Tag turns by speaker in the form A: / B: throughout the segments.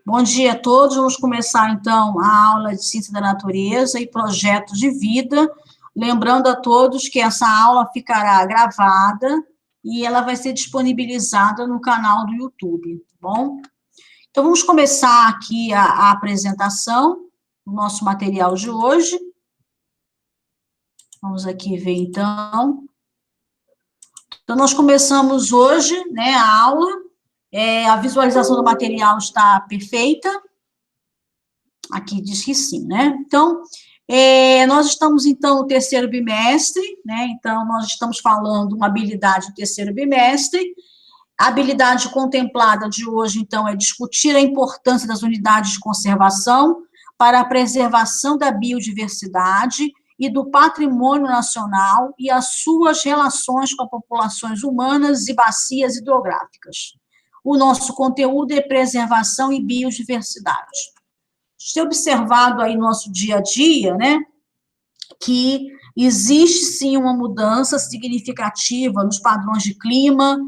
A: Bom dia a todos. Vamos começar, então, a aula de Ciência da Natureza e Projetos de Vida. Lembrando a todos que essa aula ficará gravada e ela vai ser disponibilizada no canal do YouTube, tá bom? Então, vamos começar aqui a apresentação do nosso material de hoje. Vamos aqui ver, então. Então, nós começamos hoje, né, a aula. A visualização do material está perfeita. Aqui diz que sim, né? Então, nós estamos, então, no terceiro bimestre, né? Então, nós estamos falando uma habilidade do terceiro bimestre. A habilidade contemplada de hoje, então, é discutir a importância das unidades de conservação para a preservação da biodiversidade e do patrimônio nacional e as suas relações com as populações humanas e bacias hidrográficas. O nosso conteúdo é preservação e biodiversidade. Ter observado aí no nosso dia a dia, né, que existe sim uma mudança significativa nos padrões de clima,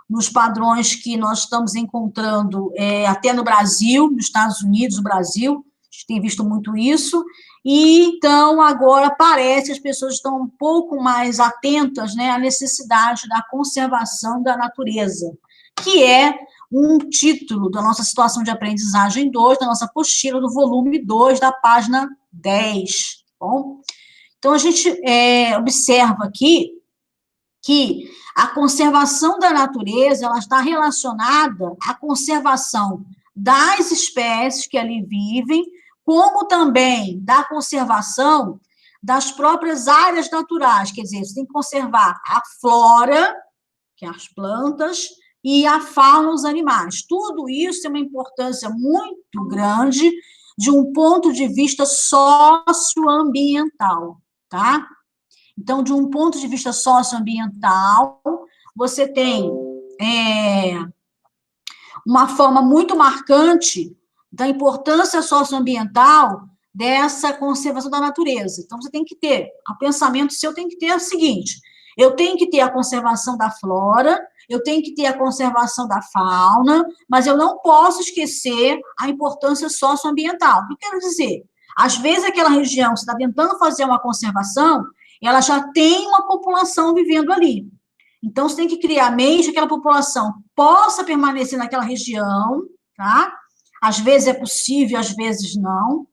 A: nos padrões que nós estamos encontrando até no Brasil, nos Estados Unidos, no Brasil, a gente tem visto muito isso, e então agora parece que as pessoas estão um pouco mais atentas, né, à necessidade da conservação da natureza, que é um título da nossa situação de aprendizagem 2, da nossa apostila do volume 2, da página 10, bom? Então, a gente observa aqui que a conservação da natureza, ela está relacionada à conservação das espécies que ali vivem, como também da conservação das próprias áreas naturais, quer dizer, você tem que conservar a flora, que é as plantas, e a fauna, os animais. Tudo isso tem uma importância muito grande de um ponto de vista socioambiental, tá? Então, de um ponto de vista socioambiental, você tem uma forma muito marcante da importância socioambiental dessa conservação da natureza. Então, você tem que ter, o pensamento seu tem que ter o seguinte: eu tenho que ter a conservação da flora, eu tenho que ter a conservação da fauna, mas eu não posso esquecer a importância socioambiental. O que eu quero dizer? Às vezes, aquela região que você está tentando fazer uma conservação, ela já tem uma população vivendo ali. Então, você tem que criar meios que aquela população possa permanecer naquela região, tá? Às vezes é possível, às vezes não.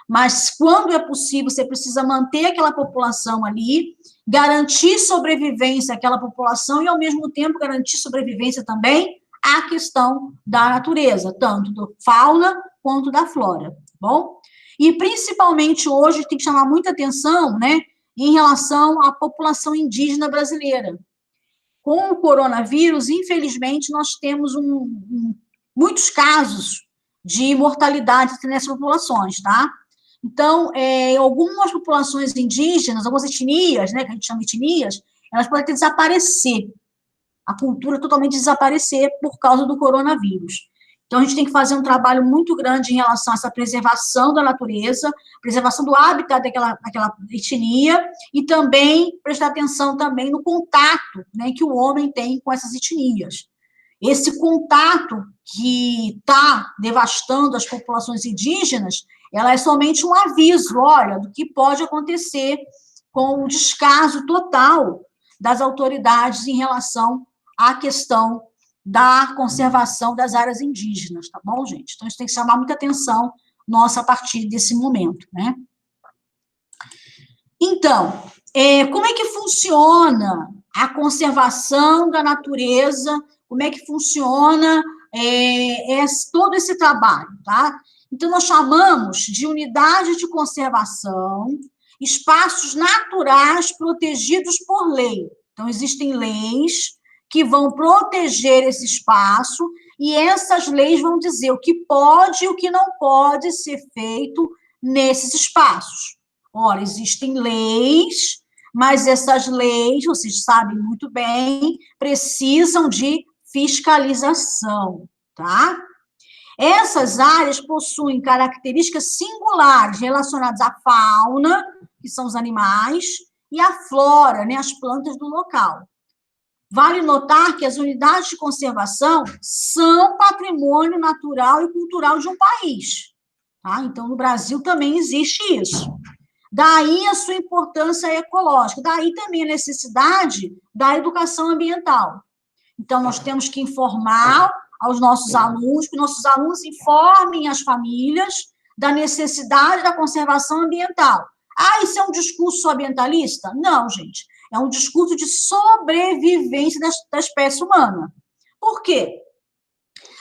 A: Mas, quando é possível, você precisa manter aquela população ali, garantir sobrevivência àquela população e, ao mesmo tempo, garantir sobrevivência também à questão da natureza, tanto da fauna quanto da flora, bom? E, principalmente, hoje, tem que chamar muita atenção, né, em relação à população indígena brasileira. Com o coronavírus, infelizmente, nós temos muitos casos de mortalidade nessas populações, tá? Então, algumas populações indígenas, algumas etnias, né, que a gente chama de etnias, elas podem desaparecer, a cultura totalmente desaparecer por causa do coronavírus. Então, a gente tem que fazer um trabalho muito grande em relação a essa preservação da natureza, preservação do hábitat daquela etnia, e também prestar atenção também no contato, né, que o homem tem com essas etnias. Esse contato que está devastando as populações indígenas, ela é somente um aviso, olha, do que pode acontecer com o descaso total das autoridades em relação à questão da conservação das áreas indígenas, tá bom, gente? Então, isso tem que chamar muita atenção nossa a partir desse momento, né? Então, como é que funciona a conservação da natureza, como é que funciona todo esse trabalho, tá? Então, nós chamamos de unidade de conservação, espaços naturais protegidos por lei. Então, existem leis que vão proteger esse espaço, e essas leis vão dizer o que pode e o que não pode ser feito nesses espaços. Ora, existem leis, mas essas leis, vocês sabem muito bem, precisam de fiscalização, tá? Essas áreas possuem características singulares relacionadas à fauna, que são os animais, e à flora, né, as plantas do local. Vale notar que as unidades de conservação são patrimônio natural e cultural de um país. Tá? Então, no Brasil também existe isso. Daí a sua importância ecológica, daí também a necessidade da educação ambiental. Então, nós temos que informar aos nossos alunos, que nossos alunos informem as famílias da necessidade da conservação ambiental. Ah, isso é um discurso ambientalista? Não, gente. É um discurso de sobrevivência da espécie humana. Por quê?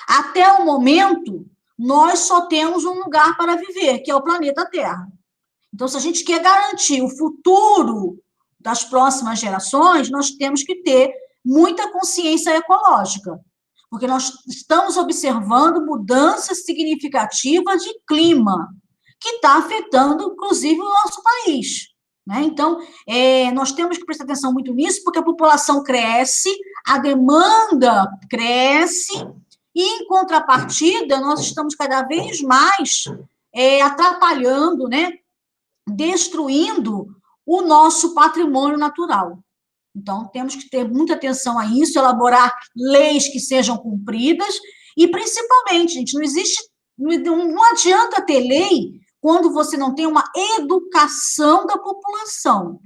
A: Até o momento, nós só temos um lugar para viver, que é o planeta Terra. Então, se a gente quer garantir o futuro das próximas gerações, nós temos que ter muita consciência ecológica, porque nós estamos observando mudanças significativas de clima, que está afetando, inclusive, o nosso país. Né? Então, nós temos que prestar atenção muito nisso, porque a população cresce, a demanda cresce, e, em contrapartida, nós estamos cada vez mais atrapalhando, né, destruindo o nosso patrimônio natural. Então, temos que ter muita atenção a isso, elaborar leis que sejam cumpridas, e, principalmente, gente, não adianta ter lei quando você não tem uma educação da população,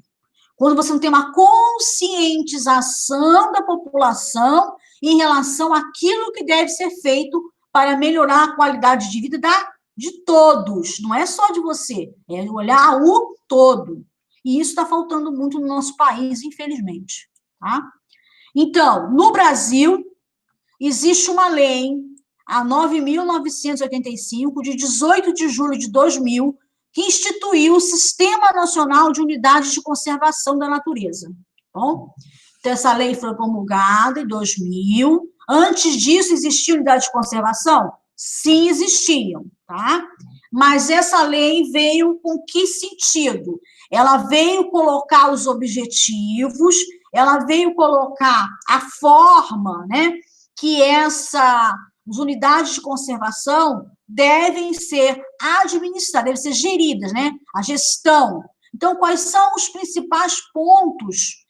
A: quando você não tem uma conscientização da população em relação àquilo que deve ser feito para melhorar a qualidade de vida de todos, não é só de você, é olhar o todo. E isso está faltando muito no nosso país, infelizmente. Tá? Então, no Brasil, existe uma lei, a 9.985, de 18 de julho de 2000, que instituiu o Sistema Nacional de Unidades de Conservação da Natureza. Bom, então, essa lei foi promulgada em 2000. Antes disso, existia unidade de conservação? Sim, existiam, tá? Mas essa lei veio com que sentido? Ela veio colocar os objetivos, ela veio colocar a forma, né, que as unidades de conservação devem ser administradas, devem ser geridas, né, a gestão. Então, quais são os principais pontos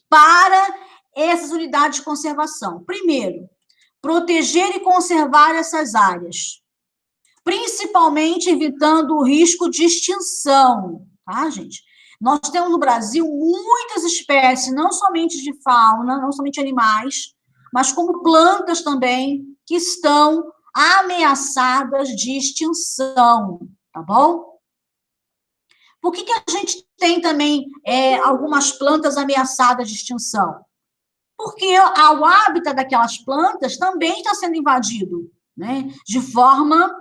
A: para essas unidades de conservação? Primeiro, proteger e conservar essas áreas, principalmente evitando o risco de extinção, tá, gente? Nós temos no Brasil muitas espécies, não somente de fauna, não somente animais, mas como plantas também, que estão ameaçadas de extinção, tá bom? Por que a gente tem também algumas plantas ameaçadas de extinção? Porque o hábitat daquelas plantas também está sendo invadido, né, de forma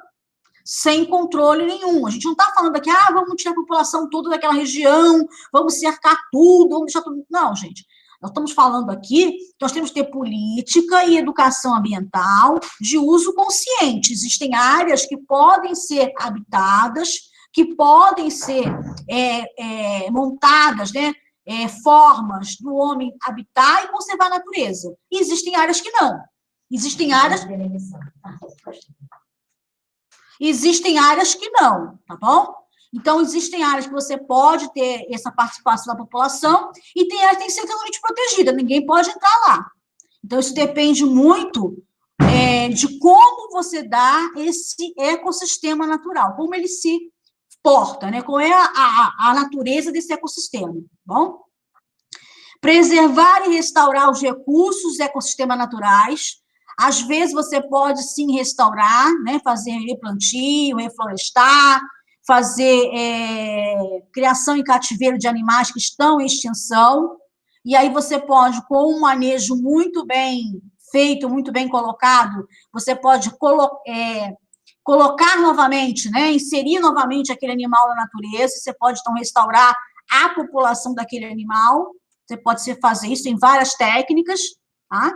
A: sem controle nenhum. A gente não está falando aqui, vamos tirar a população toda daquela região, vamos cercar tudo, vamos deixar tudo. Não, gente. Nós estamos falando aqui que nós temos que ter política e educação ambiental de uso consciente. Existem áreas que podem ser habitadas, que podem ser montadas, né, formas do homem habitar e conservar a natureza. E existem áreas que não. Existem áreas que não, tá bom? Então, existem áreas que você pode ter essa participação da população e tem áreas que tem que ser totalmente protegida, ninguém pode entrar lá. Então, isso depende muito de como você dá esse ecossistema natural, como ele se porta, né? Qual é a natureza desse ecossistema, tá bom? Preservar e restaurar os recursos dos ecossistemas naturais. Às vezes, você pode, sim, restaurar, né? Fazer replantio, reflorestar, fazer criação em cativeiro de animais que estão em extinção, e aí você pode, com um manejo muito bem feito, muito bem colocado, você pode colocar novamente, né, inserir novamente aquele animal na natureza, você pode, então, restaurar a população daquele animal, você pode fazer isso em várias técnicas, tá?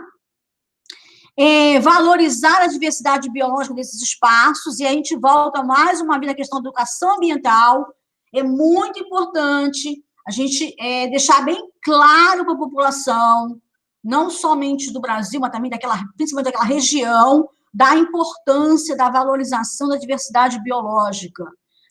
A: Valorizar a diversidade biológica desses espaços, e a gente volta mais uma vez à questão da educação ambiental. É muito importante a gente deixar bem claro para a população, não somente do Brasil, mas também principalmente daquela região, da importância da valorização da diversidade biológica,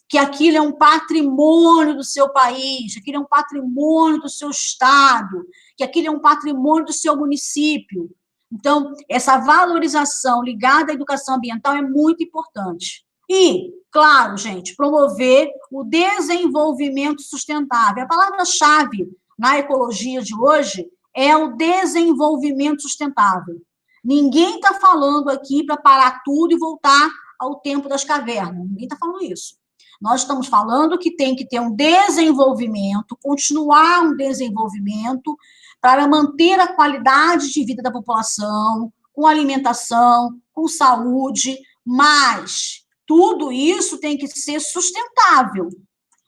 A: que aquilo é um patrimônio do seu país, aquilo é um patrimônio do seu estado, que aquilo é um patrimônio do seu município. Então, essa valorização ligada à educação ambiental é muito importante. E, claro, gente, promover o desenvolvimento sustentável. A palavra-chave na ecologia de hoje é o desenvolvimento sustentável. Ninguém está falando aqui para parar tudo e voltar ao tempo das cavernas. Ninguém está falando isso. Nós estamos falando que tem que ter um desenvolvimento, continuar um desenvolvimento para manter a qualidade de vida da população, com alimentação, com saúde, mas tudo isso tem que ser sustentável.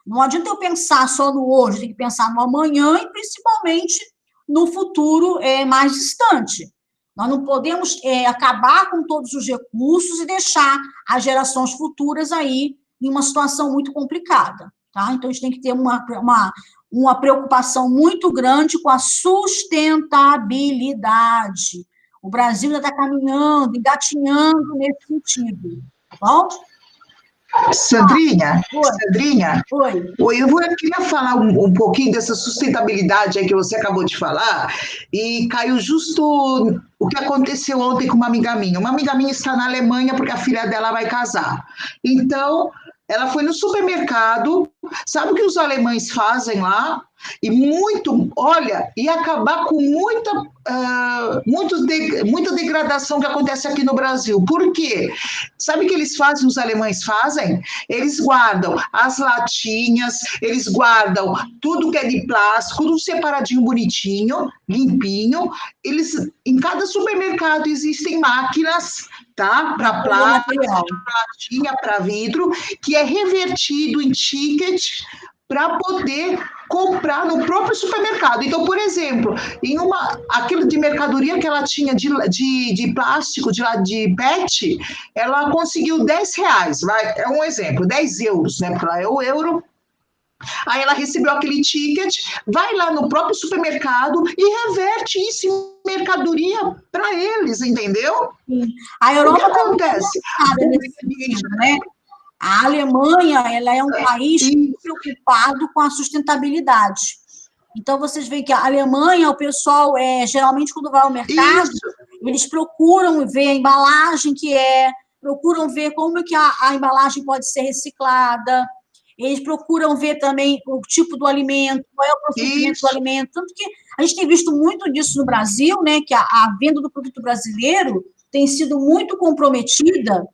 A: Não adianta eu pensar só no hoje, tem que pensar no amanhã e, principalmente, no futuro mais distante. Nós não podemos acabar com todos os recursos e deixar as gerações futuras aí em uma situação muito complicada, tá? Então, a gente tem que ter uma preocupação muito grande com a sustentabilidade. O Brasil ainda está caminhando, engatinhando nesse sentido, tá bom?
B: Sandrinha,
A: Oi.
B: Eu queria falar um pouquinho dessa sustentabilidade aí que você acabou de falar, e caiu justo o que aconteceu ontem com uma amiga minha. Uma amiga minha está na Alemanha porque a filha dela vai casar. Então, ela foi no supermercado, sabe o que os alemães fazem lá? E ia acabar com muita degradação que acontece aqui no Brasil. Por quê? Sabe o que os alemães fazem? Eles guardam as latinhas, eles guardam tudo que é de plástico, tudo separadinho, bonitinho, limpinho. Em cada supermercado existem máquinas, tá? Para plástico, para latinha, para vidro, que é revertido em ticket para poder comprar no próprio supermercado. Então, por exemplo, aquilo de mercadoria que ela tinha de plástico, de PET, ela conseguiu R$10, é um exemplo, 10 euros, né? Porque lá é o euro. Aí ela recebeu aquele ticket, vai lá no próprio supermercado e reverte isso em mercadoria para eles, entendeu?
A: Sim. A Europa
B: o que acontece?
A: Né? A Alemanha, ela é um país muito preocupado com a sustentabilidade. Então, vocês veem que a Alemanha, o pessoal, geralmente, quando vai ao mercado, eles procuram ver a embalagem procuram ver como que a embalagem pode ser reciclada, eles procuram ver também o tipo do alimento, qual é o procedimento do alimento. Tanto que a gente tem visto muito disso no Brasil, né, que a venda do produto brasileiro tem sido muito comprometida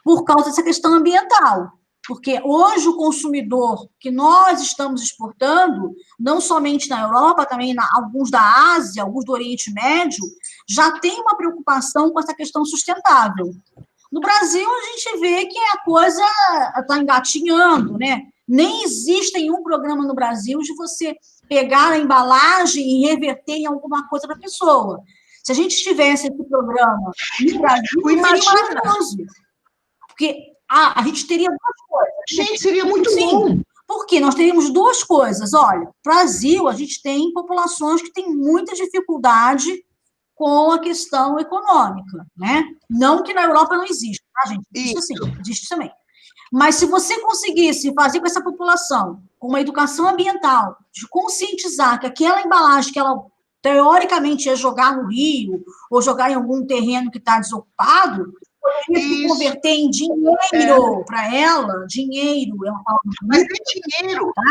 A: por causa dessa questão ambiental. Porque hoje o consumidor que nós estamos exportando, não somente na Europa, também alguns da Ásia, alguns do Oriente Médio, já tem uma preocupação com essa questão sustentável. No Brasil, a gente vê que a coisa está engatinhando, né? Nem existe nenhum programa no Brasil de você pegar a embalagem e reverter em alguma coisa para a pessoa. Se a gente tivesse esse programa no Brasil, seria maravilhoso. Porque a gente teria duas coisas.
B: Gente, seria muito bom.
A: Porque nós teríamos duas coisas. Olha, no Brasil, a gente tem populações que têm muita dificuldade com a questão econômica, né? Não que na Europa não existe, tá, gente? Existe sim, existe também. Mas se você conseguisse fazer com essa população uma educação ambiental, de conscientizar que aquela embalagem que ela teoricamente ia jogar no rio ou jogar em algum terreno que está desocupado, poderia se converter em dinheiro para ela. Dinheiro é uma palavra.
B: Mas é dinheiro, tá?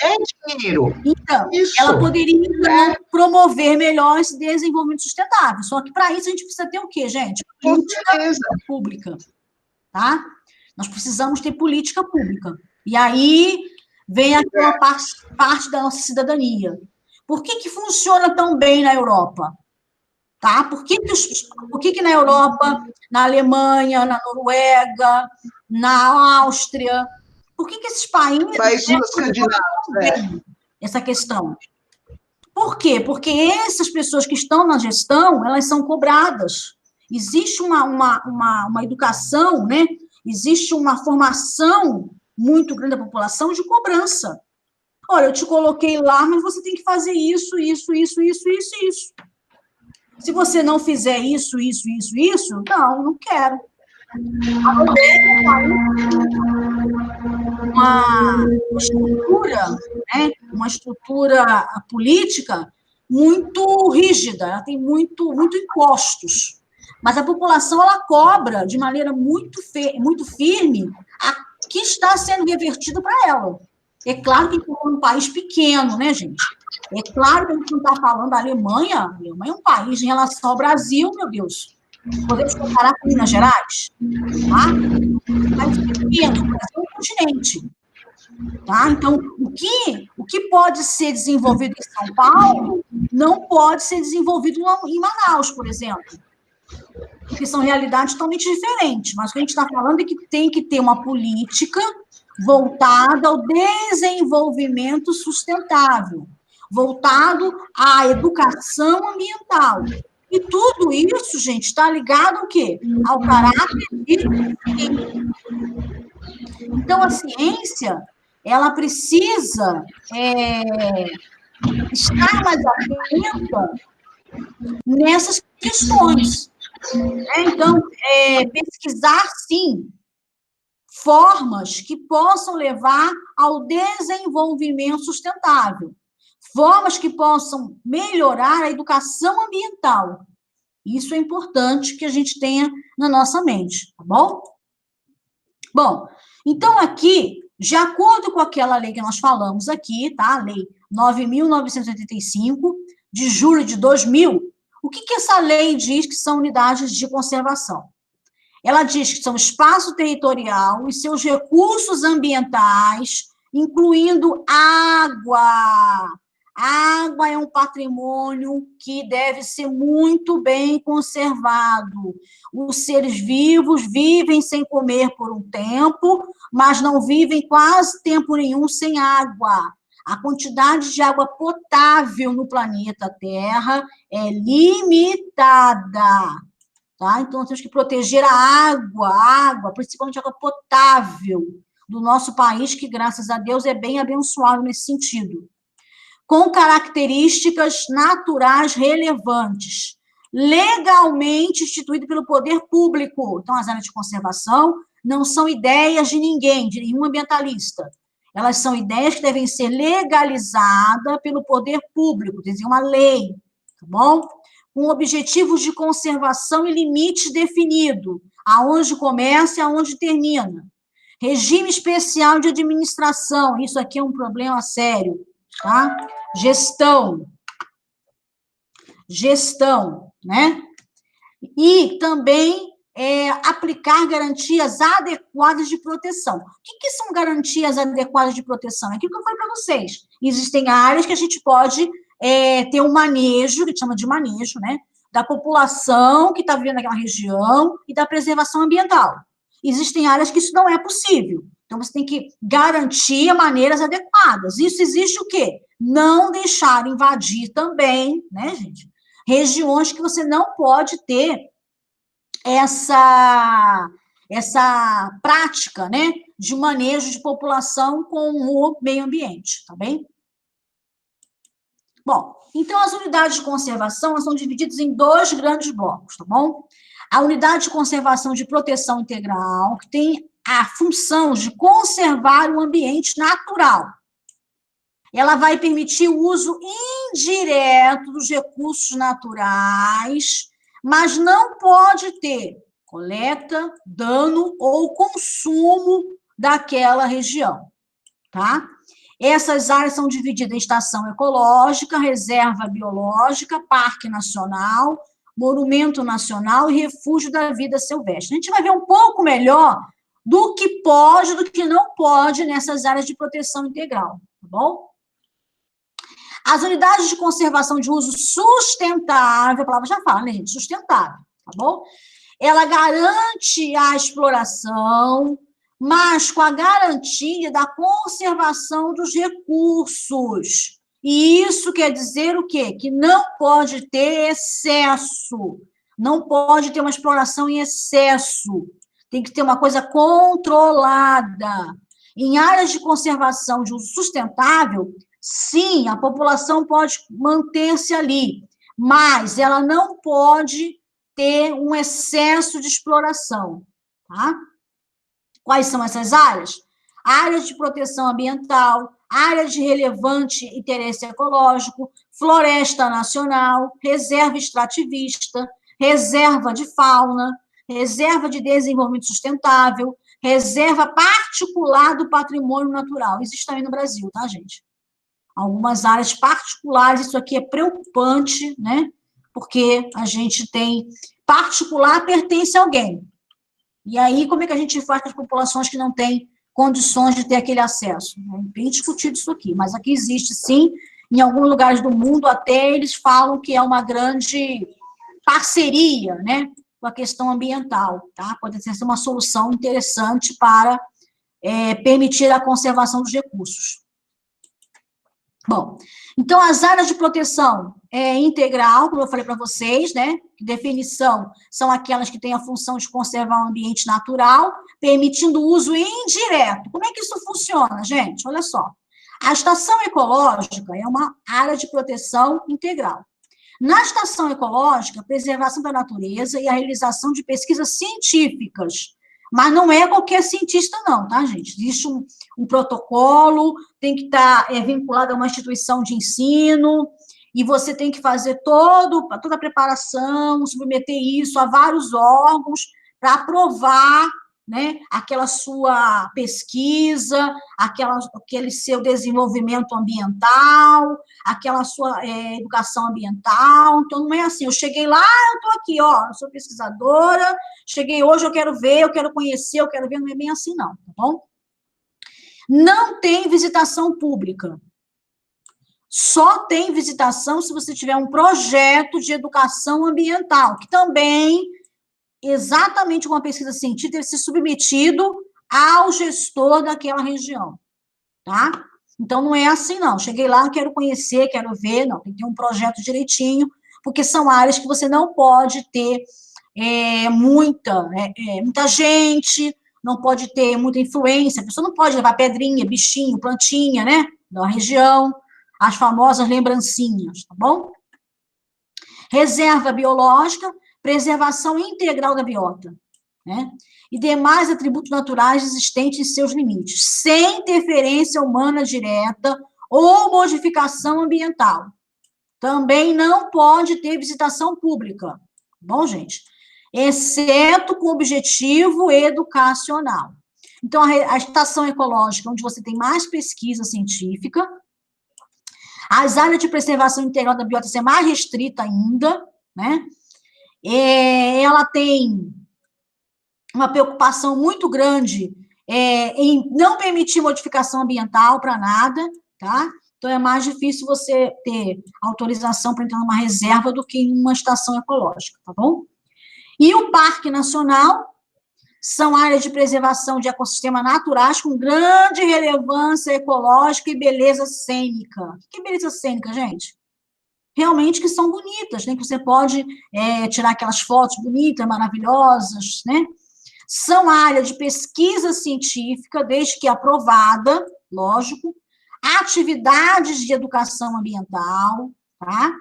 B: É dinheiro.
A: Então, ela poderia então, promover melhor esse desenvolvimento sustentável. Só que para isso a gente precisa ter o quê, gente? Política pública. Tá? Nós precisamos ter política pública. E aí vem aquela parte da nossa cidadania. Por que funciona tão bem na Europa? Tá? Por que na Europa, na Alemanha, na Noruega, na Áustria, por que esses países
B: escandinavos
A: essa questão? Por quê? Porque essas pessoas que estão na gestão, elas são cobradas. Existe uma educação, né? Existe uma formação muito grande da população de cobrança. Olha, eu te coloquei lá, mas você tem que fazer isso. Se você não fizer isso, não quero. Uma estrutura, né? Uma estrutura política muito rígida, ela tem muito impostos. Mas a população, ela cobra de maneira muito firme a que está sendo revertido para ela. É claro que é um país pequeno, né, gente? É claro que a gente não está falando da Alemanha. A Alemanha é um país, em relação ao Brasil, meu Deus. Podemos comparar com Minas Gerais, tá? Mas pequeno, o Brasil é um continente. Tá? Então, o que pode ser desenvolvido em São Paulo não pode ser desenvolvido em Manaus, por exemplo, porque são realidades totalmente diferentes. Mas o que a gente está falando é que tem que ter uma política voltada ao desenvolvimento sustentável, voltado à educação ambiental. E tudo isso, gente, está ligado ao quê? Ao caráter de ciência. Então, a ciência, ela precisa estar mais atenta nessas questões. Então, pesquisar, sim, formas que possam levar ao desenvolvimento sustentável, formas que possam melhorar a educação ambiental. Isso é importante que a gente tenha na nossa mente, tá bom? Bom, então aqui, de acordo com aquela lei que nós falamos aqui, tá? A Lei 9.985, de julho de 2000, o que essa lei diz que são unidades de conservação? Ela diz que são espaço territorial e seus recursos ambientais, incluindo água. A água é um patrimônio que deve ser muito bem conservado. Os seres vivos vivem sem comer por um tempo, mas não vivem quase tempo nenhum sem água. A quantidade de água potável no planeta Terra é limitada. Tá? Então, nós temos que proteger a água, principalmente a água potável do nosso país, que, graças a Deus, é bem abençoado nesse sentido. Com características naturais relevantes, legalmente instituído pelo poder público. Então, as áreas de conservação não são ideias de ninguém, de nenhum ambientalista. Elas são ideias que devem ser legalizadas pelo poder público, quer dizer, uma lei, tá bom? Com objetivos de conservação e limites definidos, aonde começa e aonde termina. Regime especial de administração, isso aqui é um problema sério, tá? Gestão, né? E também aplicar garantias adequadas de proteção. O que são garantias adequadas de proteção? É aquilo que eu falei para vocês. Existem áreas que a gente pode ter um manejo, que a gente chama de manejo, né? Da população que está vivendo naquela região e da preservação ambiental. Existem áreas que isso não é possível. Então, você tem que garantir maneiras adequadas. Isso existe o quê? Não deixar invadir também, né, gente? Regiões que você não pode ter essa prática, né, de manejo de população com o meio ambiente, tá bem? Bom, então as unidades de conservação são divididas em 2 grandes blocos, tá bom? A unidade de conservação de proteção integral, que tem a função de conservar o ambiente natural. Ela vai permitir o uso indireto dos recursos naturais, mas não pode ter coleta, dano ou consumo daquela região, tá? Essas áreas são divididas em estação ecológica, reserva biológica, parque nacional, monumento nacional e refúgio da vida silvestre. A gente vai ver um pouco melhor do que pode, do que não pode nessas áreas de proteção integral, tá bom? As unidades de conservação de uso sustentável, a palavra já fala, né, gente? Sustentável, tá bom? Ela garante a exploração, mas com a garantia da conservação dos recursos. E isso quer dizer o quê? Que não pode ter excesso, não pode ter uma exploração em excesso, tem que ter uma coisa controlada. Em áreas de conservação de uso sustentável, sim, a população pode manter-se ali, mas ela não pode ter um excesso de exploração, tá? Quais são essas áreas? Áreas de proteção ambiental, área de relevante interesse ecológico, floresta nacional, reserva extrativista, reserva de fauna, reserva de desenvolvimento sustentável, reserva particular do patrimônio natural. Existe também no Brasil, tá, gente? Algumas áreas particulares, isso aqui é preocupante, né? Porque a gente tem particular pertence a alguém. E aí, como é que a gente faz com as populações que não têm condições de ter aquele acesso? É bem discutido isso aqui, mas aqui existe, sim, em alguns lugares do mundo, até eles falam que é uma grande parceria, né, com a questão ambiental, tá? Pode ser uma solução interessante para permitir a conservação dos recursos. Bom, então, as áreas de proteção integral, como eu falei para vocês, né? Definição são aquelas que têm a função de conservar o ambiente natural, permitindo o uso indireto. Como é que isso funciona, gente? Olha só. A estação ecológica é uma área de proteção integral. Na estação ecológica, a preservação da natureza e a realização de pesquisas científicas. Mas não é qualquer cientista, não, tá, gente? Existe um protocolo, tem que estar vinculado a uma instituição de ensino, e você tem que fazer toda a preparação, submeter isso a vários órgãos para aprovar, né, aquela sua pesquisa, aquele seu desenvolvimento ambiental, aquela sua educação ambiental. Então, não é assim, eu cheguei lá, eu estou aqui, ó, eu sou pesquisadora, cheguei hoje, eu quero ver, eu quero conhecer, eu quero ver, não é bem assim, não, tá bom? Não tem visitação pública. Só tem visitação se você tiver um projeto de educação ambiental, que também, exatamente com a pesquisa científica, deve ser submetido ao gestor daquela região, tá? Então, não é assim, não. Cheguei lá, quero conhecer, quero ver, não. Tem que ter um projeto direitinho, porque são áreas que você não pode ter muita gente, não pode ter muita influência, a pessoa não pode levar pedrinha, bichinho, plantinha, né, da região, as famosas lembrancinhas, tá bom? Reserva biológica, preservação integral da biota, né, e demais atributos naturais existentes em seus limites, sem interferência humana direta ou modificação ambiental. Também não pode ter visitação pública, tá bom, gente? Exceto com objetivo educacional. Então, a estação ecológica, onde você tem mais pesquisa científica, as áreas de preservação integral da biota é mais restrita ainda, né? Ela tem uma preocupação muito grande em não permitir modificação ambiental para nada, tá? Então, é mais difícil você ter autorização para entrar numa reserva do que em uma estação ecológica, tá bom? E o Parque Nacional são áreas de preservação de ecossistemas naturais com grande relevância ecológica e beleza cênica. O que é beleza cênica, gente? Realmente que são bonitas, né? Que você pode tirar aquelas fotos bonitas, maravilhosas, né? São áreas de pesquisa científica, desde que aprovada, lógico, atividades de educação ambiental, tá?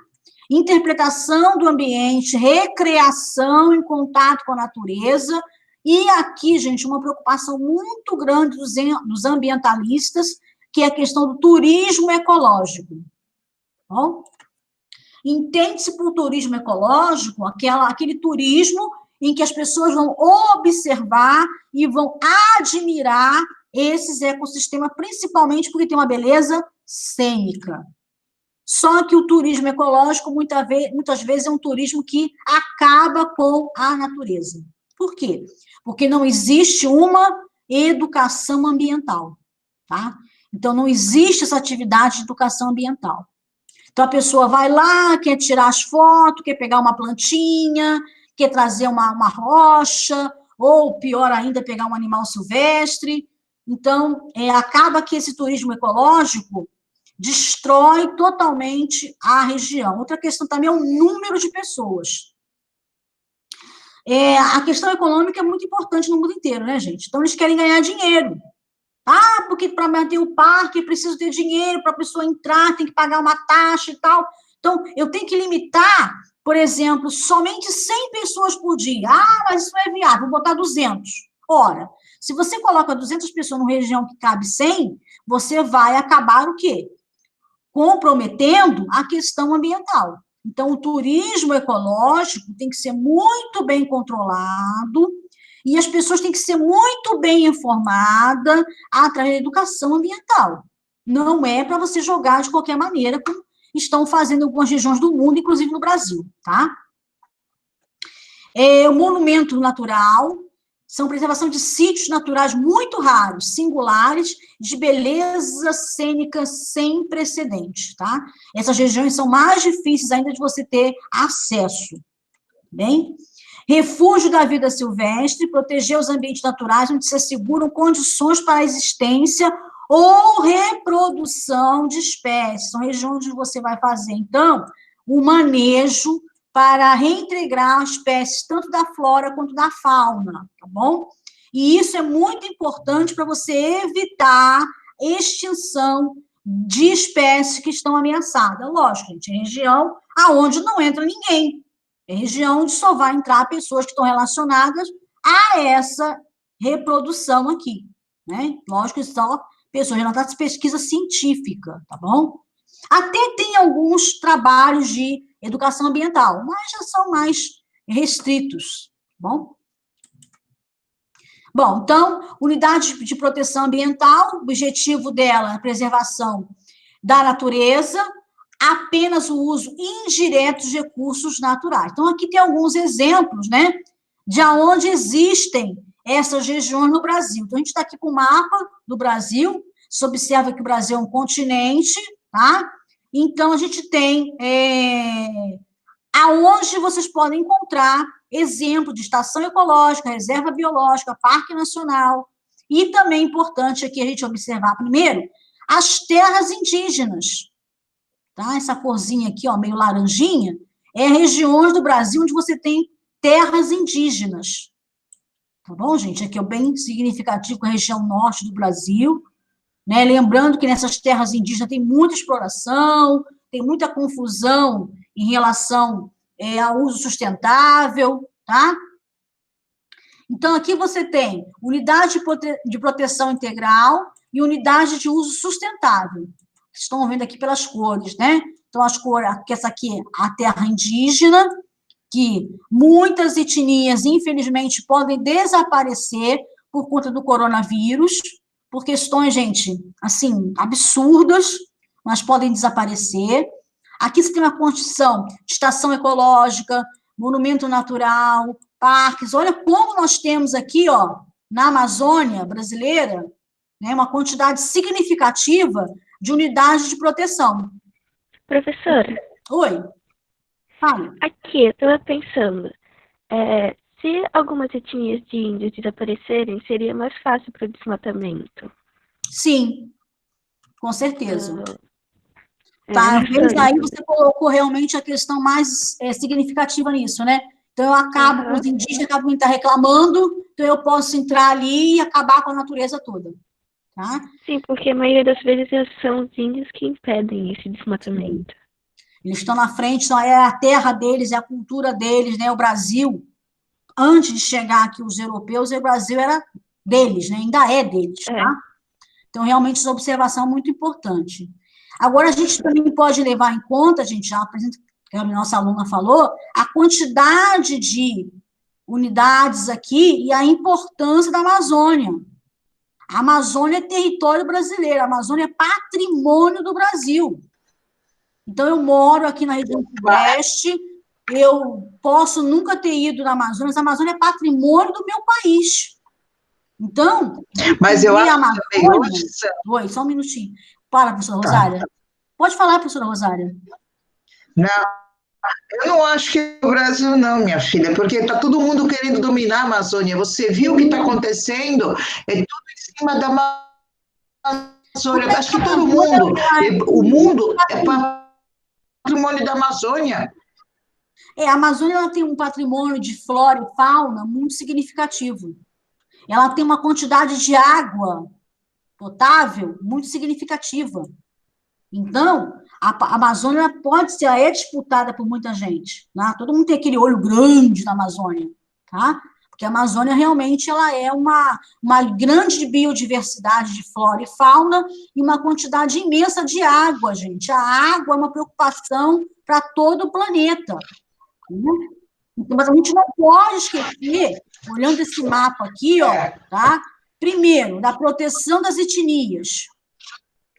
A: Interpretação do ambiente, recreação em contato com a natureza, e aqui, gente, uma preocupação muito grande dos ambientalistas, que é a questão do turismo ecológico. Bom? Entende-se por turismo ecológico aquele turismo em que as pessoas vão observar e vão admirar esses ecossistemas, principalmente porque tem uma beleza cênica. Só que o turismo ecológico, muitas vezes, é um turismo que acaba com a natureza. Por quê? Porque não existe uma educação ambiental, tá? Então, não existe essa atividade de educação ambiental. Então, a pessoa vai lá, quer tirar as fotos, quer pegar uma plantinha, quer trazer uma rocha, ou, pior ainda, pegar um animal silvestre. Então, acaba que esse turismo ecológico destrói totalmente a região. Outra questão também é o número de pessoas. A questão econômica é muito importante no mundo inteiro, né, gente? Então, eles querem ganhar dinheiro. Porque para manter o parque, preciso ter dinheiro para a pessoa entrar, tem que pagar uma taxa e tal. Então, eu tenho que limitar, por exemplo, somente 100 pessoas por dia. Mas isso não é viável, vou botar 200. Ora, Se você coloca 200 pessoas numa região que cabe 100, você vai acabar o quê? Comprometendo a questão ambiental. Então, o turismo ecológico tem que ser muito bem controlado e as pessoas têm que ser muito bem informadas através da educação ambiental. Não é para você jogar de qualquer maneira, como estão fazendo em algumas regiões do mundo, inclusive no Brasil, tá? O monumento natural são preservação de sítios naturais muito raros, singulares, de beleza cênica sem precedentes, tá? Essas regiões são mais difíceis ainda de você ter acesso, bem? Refúgio da vida silvestre, proteger os ambientes naturais onde se asseguram condições para a existência ou reprodução de espécies. São regiões onde você vai fazer, então, o manejo para reintegrar espécies, tanto da flora quanto da fauna, tá bom? E isso é muito importante para você evitar extinção de espécies que estão ameaçadas. Lógico, gente, é região aonde não entra ninguém. É região onde só vai entrar pessoas que estão relacionadas a essa reprodução aqui, né? Lógico que só pessoas relacionadas à pesquisa científica, tá bom? Até tem alguns trabalhos de educação ambiental, mas já são mais restritos, tá bom? Bom, então, unidade de proteção ambiental, o objetivo dela é a preservação da natureza, apenas o uso indireto de recursos naturais. Então, aqui tem alguns exemplos, né, de onde existem essas regiões no Brasil. Então, a gente está aqui com o mapa do Brasil, você observa que o Brasil é um continente, tá? Então, a gente tem aonde vocês podem encontrar exemplo de estação ecológica, reserva biológica, parque nacional, e também importante aqui a gente observar primeiro as terras indígenas, tá? Essa corzinha aqui, ó, meio laranjinha, é regiões do Brasil onde você tem terras indígenas, tá bom, gente? Aqui é bem significativo com a região norte do Brasil, né? Lembrando que nessas terras indígenas tem muita exploração, tem muita confusão em relação ao uso sustentável, tá? Então, aqui você tem unidade de proteção integral e unidade de uso sustentável. Estão vendo aqui pelas cores, né? Então, as cores, essa aqui é a terra indígena, que muitas etnias, infelizmente, podem desaparecer por conta do coronavírus, por questões, gente, assim, absurdas, mas podem desaparecer. Aqui você tem uma condição de estação ecológica, monumento natural, parques. Olha como nós temos aqui, ó, na Amazônia brasileira, né, uma quantidade significativa de unidades de proteção.
C: Professora.
A: Oi. Fala.
C: Aqui, eu estava pensando, se algumas etnias de índios desaparecerem, seria mais fácil para o desmatamento.
A: Sim, com certeza. Talvez aí você colocou realmente a questão mais significativa nisso, né? Então, eu acabo com os indígenas, acabo estar reclamando, então eu posso entrar ali e acabar com a natureza toda, tá?
C: Sim, porque a maioria das vezes são os índios que impedem esse desmatamento.
A: Eles estão na frente, então é a terra deles, é a cultura deles, né? O Brasil, antes de chegar aqui os europeus, o Brasil era deles, né? Ainda é deles, tá? Então, realmente, essa observação é muito importante. Agora, a gente também pode levar em conta, a gente já apresenta, que a nossa aluna falou, a quantidade de unidades aqui e a importância da Amazônia. A Amazônia é território brasileiro, a Amazônia é patrimônio do Brasil. Então, eu moro aqui na região sudeste, eu posso nunca ter ido na Amazônia, mas a Amazônia é patrimônio do meu país. Então,
B: mas eu acho
A: que hoje... Oi, só um minutinho. Fala, professora Rosária. Pode falar, professora Rosária.
B: Não, eu não acho que é o Brasil não, minha filha, porque está todo mundo querendo dominar a Amazônia. Você viu o que está acontecendo? É tudo em cima da Amazônia. Eu acho que todo mundo, o mundo é patrimônio da Amazônia.
A: A Amazônia ela tem um patrimônio de flora e fauna muito significativo. Ela tem uma quantidade de água potável muito significativa. Então, a Amazônia pode ser, ela é disputada por muita gente, tá? Todo mundo tem aquele olho grande na Amazônia, tá? porque a Amazônia realmente ela é uma grande biodiversidade de flora e fauna e uma quantidade imensa de água, gente. A água é uma preocupação para todo o planeta, né? Então, mas a gente não pode esquecer, olhando esse mapa aqui, ó, tá? Primeiro, da proteção das etnias,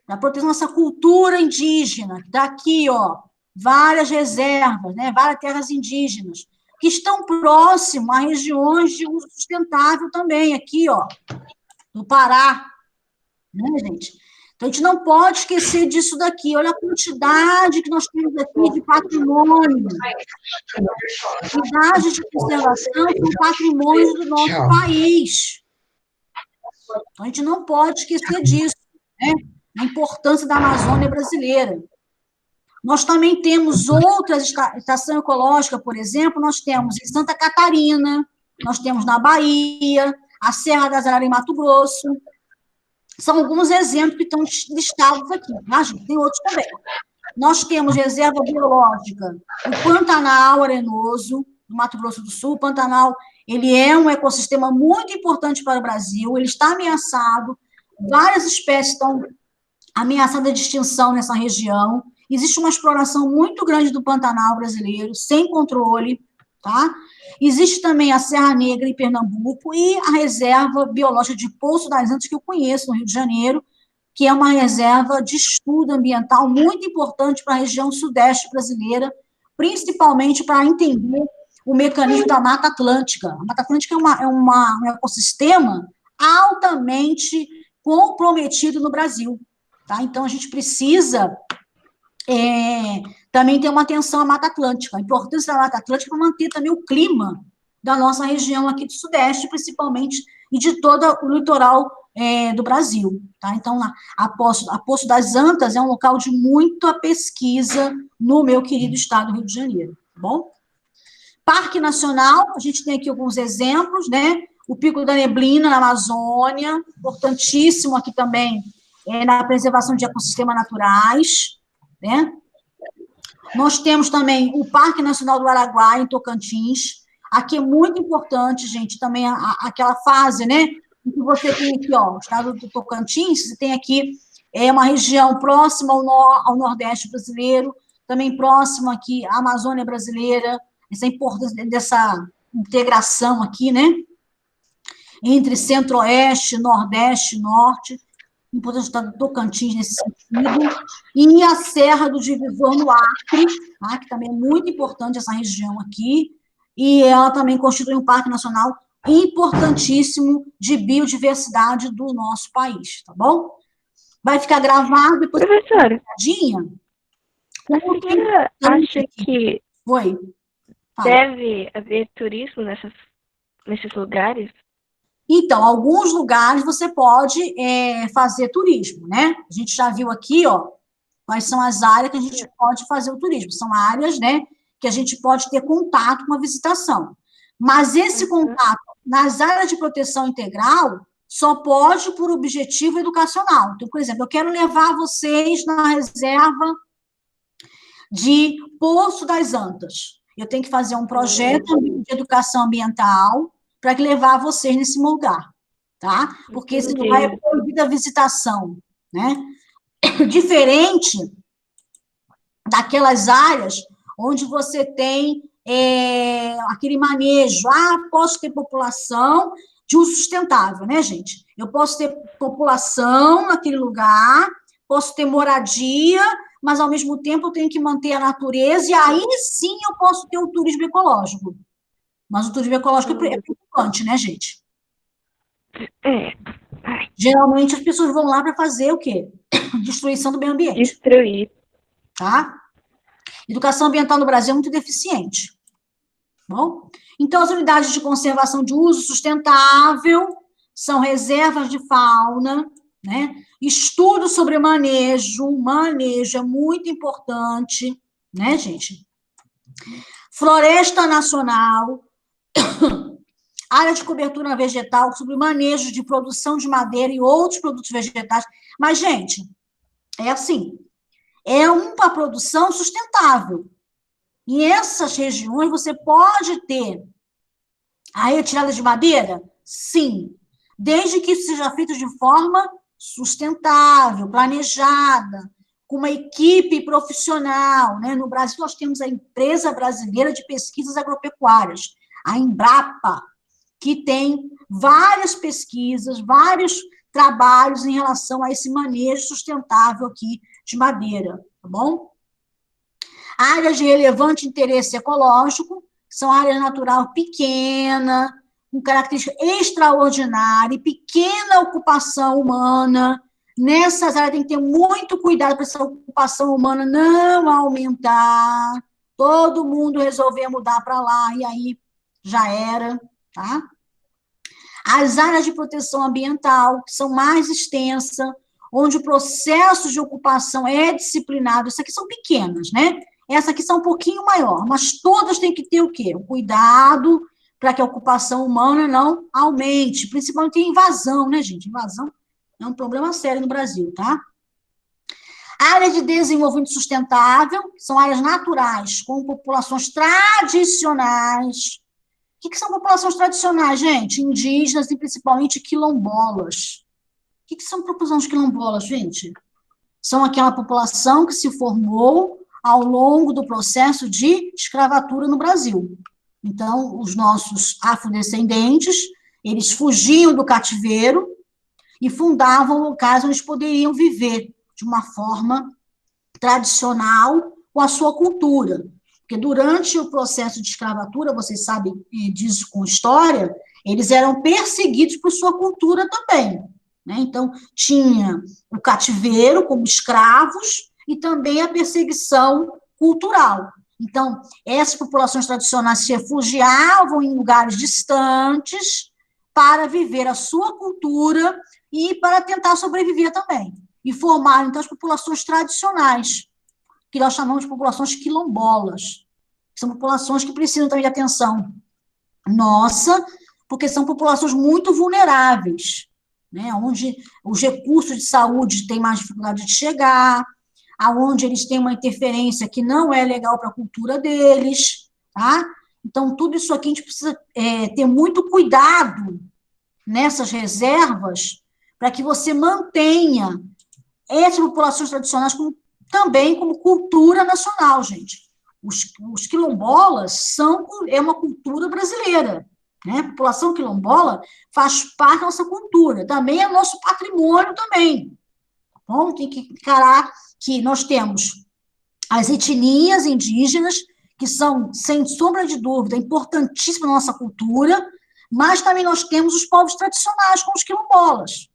A: da proteção dessa cultura indígena, daqui, ó, várias reservas, né, várias terras indígenas, que estão próximo a regiões de uso sustentável também, aqui, ó, no Pará, né, gente? Então, a gente não pode esquecer disso daqui. Olha a quantidade que nós temos aqui de patrimônio. Unidades de conservação são patrimônios do nosso país. Então, a gente não pode esquecer disso, né? A importância da Amazônia brasileira. Nós também temos outras estações ecológicas, por exemplo, nós temos em Santa Catarina, nós temos na Bahia, a Serra das Araras em Mato Grosso. São alguns exemplos que estão listados aqui, tá, gente? Tem outros também. Nós temos reserva biológica do Pantanal Arenoso, do Mato Grosso do Sul. O Pantanal, ele é um ecossistema muito importante para o Brasil, ele está ameaçado, várias espécies estão ameaçadas de extinção nessa região. Existe uma exploração muito grande do Pantanal brasileiro, sem controle, tá? Existe também a Serra Negra, em Pernambuco, e a reserva biológica de Poço das Antas, que eu conheço, no Rio de Janeiro, que é uma reserva de estudo ambiental muito importante para a região sudeste brasileira, principalmente para entender o mecanismo da Mata Atlântica. A Mata Atlântica é um ecossistema altamente comprometido no Brasil, tá? Então, a gente precisa também ter uma atenção à Mata Atlântica. A importância da Mata Atlântica para manter também o clima da nossa região aqui do Sudeste, principalmente, e de todo o litoral do Brasil, tá? Então, a Poço das Antas é um local de muita pesquisa no meu querido estado do Rio de Janeiro, tá bom? Parque Nacional, a gente tem aqui alguns exemplos, né? O Pico da Neblina, na Amazônia, importantíssimo aqui também na preservação de ecossistemas naturais, né? Nós temos também o Parque Nacional do Araguaia, em Tocantins. Aqui é muito importante, gente, também aquela fase, né? Que você tem aqui, ó, o estado do Tocantins, você tem aqui uma região próxima ao Nordeste brasileiro, também próxima aqui à Amazônia brasileira, essa importância dessa integração aqui, né? Entre Centro-Oeste, Nordeste, Norte, importante do estado do Tocantins nesse sentido, e a Serra do Divisor no Acre, tá? Que também é muito importante essa região aqui, e ela também constitui um parque nacional importantíssimo de biodiversidade do nosso país, tá bom? Vai ficar gravado depois.
C: Professora,
A: a
C: senhora acha que
A: Oi.
C: deve haver turismo nesses lugares?
A: Então, alguns lugares você pode fazer turismo, né? A gente já viu aqui, ó, quais são as áreas que a gente pode fazer o turismo. São áreas, né, que a gente pode ter contato com a visitação. Mas esse contato nas áreas de proteção integral só pode por objetivo educacional. Então, por exemplo, eu quero levar vocês na reserva de Poço das Antas. Eu tenho que fazer um projeto de educação ambiental para levar vocês nesse lugar, tá? Porque esse lugar é proibida a visitação, né? Diferente daquelas áreas onde você tem aquele manejo. Posso ter população de uso sustentável, né, gente? Eu posso ter população naquele lugar, posso ter moradia, mas, ao mesmo tempo, eu tenho que manter a natureza, e aí, sim, eu posso ter o turismo ecológico. Mas o turismo ecológico é preocupante, né, gente? Geralmente, as pessoas vão lá para fazer o quê? Destruição do meio ambiente.
C: Destruir.
A: Tá? Educação ambiental no Brasil é muito deficiente. Bom? Então, as unidades de conservação de uso sustentável são reservas de fauna, né? Estudo sobre manejo é muito importante, né, gente? Floresta nacional, área de cobertura vegetal sobre manejo de produção de madeira e outros produtos vegetais. Mas, gente, é assim, é uma produção sustentável. Em essas regiões, você pode ter A retirada de madeira? Sim, desde que isso seja feito de forma sustentável, planejada, com uma equipe profissional, né? No Brasil, nós temos a Empresa Brasileira de Pesquisas Agropecuárias, a Embrapa, que tem várias pesquisas, vários trabalhos em relação a esse manejo sustentável aqui de madeira, tá bom? Áreas de relevante interesse ecológico, são áreas natural pequena, com característica extraordinária e pequena ocupação humana. Nessas áreas tem que ter muito cuidado para essa ocupação humana não aumentar, todo mundo resolver mudar para lá, e aí já era, tá? As áreas de proteção ambiental, que são mais extensas, onde o processo de ocupação é disciplinado, essas aqui são pequenas, né? Essas aqui são um pouquinho maior, mas todas têm que ter o quê? O cuidado para que a ocupação humana não aumente, principalmente em invasão, né, gente? Invasão é um problema sério no Brasil, tá? Área de desenvolvimento sustentável, são áreas naturais, com populações tradicionais. O que são populações tradicionais, gente? Indígenas e principalmente quilombolas. O que são populações quilombolas, gente? São aquela população que se formou ao longo do processo de escravatura no Brasil. Então, os nossos afrodescendentes, eles fugiam do cativeiro e fundavam locais onde eles poderiam viver de uma forma tradicional com a sua cultura. Porque durante o processo de escravatura, vocês sabem disso com história, eles eram perseguidos por sua cultura também, né? Então, tinha o cativeiro como escravos e também a perseguição cultural. Então, essas populações tradicionais se refugiavam em lugares distantes para viver a sua cultura e para tentar sobreviver também. E formaram, então, as populações tradicionais, que nós chamamos de populações quilombolas. São populações que precisam também de atenção nossa, porque são populações muito vulneráveis, né? Onde os recursos de saúde têm mais dificuldade de chegar, aonde eles têm uma interferência que não é legal para a cultura deles, tá? Então, tudo isso aqui a gente precisa ter muito cuidado nessas reservas para que você mantenha essas populações tradicionais também como cultura nacional, gente. Os quilombolas é uma cultura brasileira, né? A população quilombola faz parte da nossa cultura, também é nosso patrimônio também. Bom, tem que encarar que nós temos as etnias indígenas, que são, sem sombra de dúvida, importantíssimas na nossa cultura, mas também nós temos os povos tradicionais, como os quilombolas.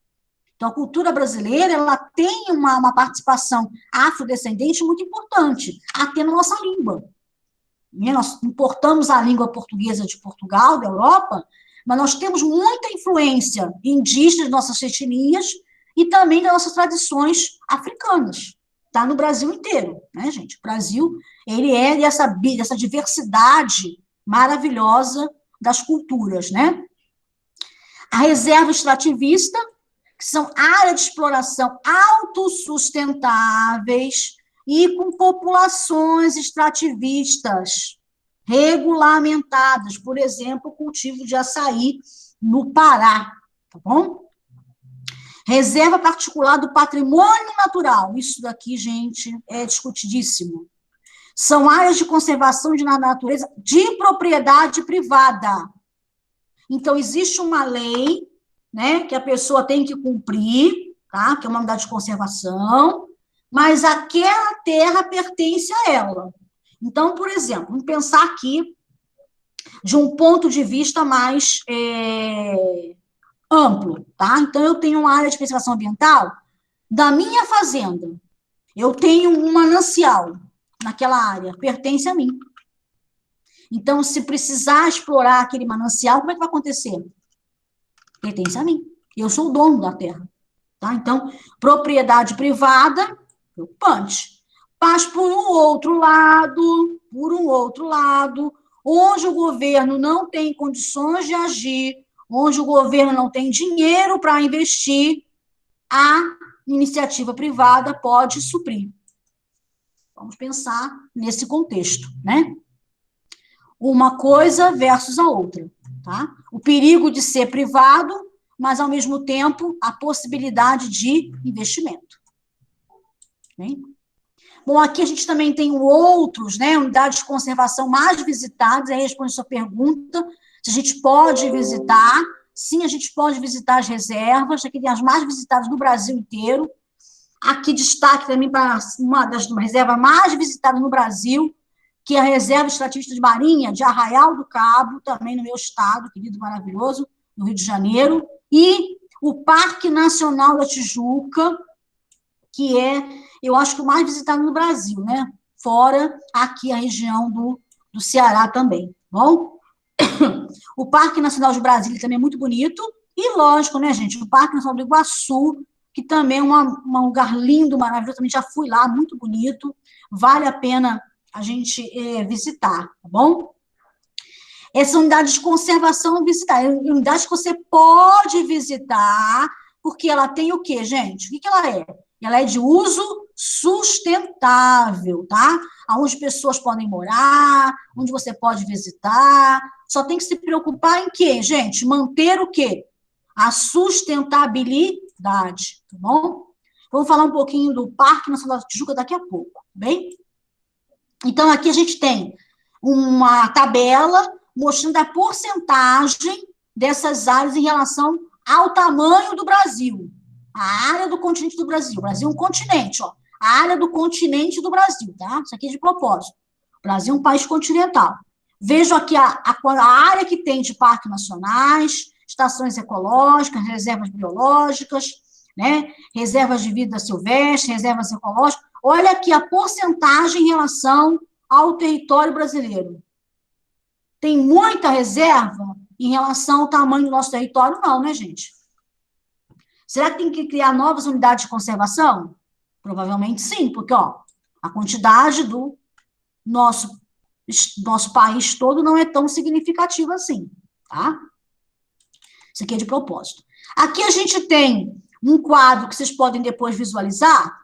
A: Então, a cultura brasileira, ela tem uma participação afrodescendente muito importante, até na nossa língua. Nós importamos a língua portuguesa de Portugal, da Europa, mas nós temos muita influência indígena de nossas etnias e também das nossas tradições africanas. Está no Brasil inteiro, né, gente? O Brasil, ele é dessa diversidade maravilhosa das culturas, né? A reserva extrativista, que são áreas de exploração autossustentáveis e com populações extrativistas regulamentadas, por exemplo, o cultivo de açaí no Pará, tá bom? Reserva particular do patrimônio natural, isso daqui, gente, é discutidíssimo. São áreas de conservação na natureza de propriedade privada. Então, existe uma lei, né, que a pessoa tem que cumprir, tá? Que é uma unidade de conservação, mas aquela terra pertence a ela. Então, por exemplo, vamos pensar aqui de um ponto de vista mais amplo, tá? Então, eu tenho uma área de preservação ambiental da minha fazenda. Eu tenho um manancial naquela área, pertence a mim. Então, se precisar explorar aquele manancial, como é que vai acontecer? Pertence a mim. Eu sou o dono da terra. Tá? Então, propriedade privada, preocupante. Mas, por um outro lado, onde o governo não tem condições de agir, onde o governo não tem dinheiro para investir, a iniciativa privada pode suprir. Vamos pensar nesse contexto, né? Uma coisa versus a outra. tá? O perigo de ser privado, mas, ao mesmo tempo, a possibilidade de investimento. Bem? Bom, aqui a gente também tem outros, né, unidades de conservação mais visitadas, aí responde a sua pergunta, se a gente pode visitar. Sim, a gente pode visitar as reservas, aqui tem as mais visitadas do Brasil inteiro. Aqui destaque também para uma das reservas mais visitadas no Brasil, que é a Reserva Extrativista de Marinha, de Arraial do Cabo, também no meu estado, querido, maravilhoso, no Rio de Janeiro, e o Parque Nacional da Tijuca, que é, eu acho que o mais visitado no Brasil, né? Fora aqui a região do Ceará também, bom? O Parque Nacional de Brasília também é muito bonito, e lógico, né, gente, o Parque Nacional do Iguaçu, que também é um lugar lindo, maravilhoso, também já fui lá, muito bonito, vale a pena a gente visitar, tá bom? Essas unidades de conservação visitar, unidades que você pode visitar, porque ela tem o quê, gente? O que ela é? Ela é de uso sustentável, tá? Onde pessoas podem morar, onde você pode visitar, só tem que se preocupar em quê, gente? Manter o quê? A sustentabilidade, tá bom? Vamos falar um pouquinho do Parque Nacional da Tijuca daqui a pouco, tá bem? Então, aqui a gente tem uma tabela mostrando a porcentagem dessas áreas em relação ao tamanho do Brasil. A área do continente do Brasil. O Brasil é um continente, ó. A área do continente do Brasil, tá? Isso aqui é de propósito. O Brasil é um país continental. Vejo aqui a área que tem de parques nacionais, estações ecológicas, reservas biológicas, né? Reservas de vida silvestre, reservas ecológicas. Olha aqui a porcentagem em relação ao território brasileiro. Tem muita reserva em relação ao tamanho do nosso território? Não, né, gente? Será que tem que criar novas unidades de conservação? Provavelmente sim, porque, ó, a quantidade do nosso país todo não é tão significativa assim, tá? Isso aqui é de propósito. Aqui a gente tem um quadro que vocês podem depois visualizar,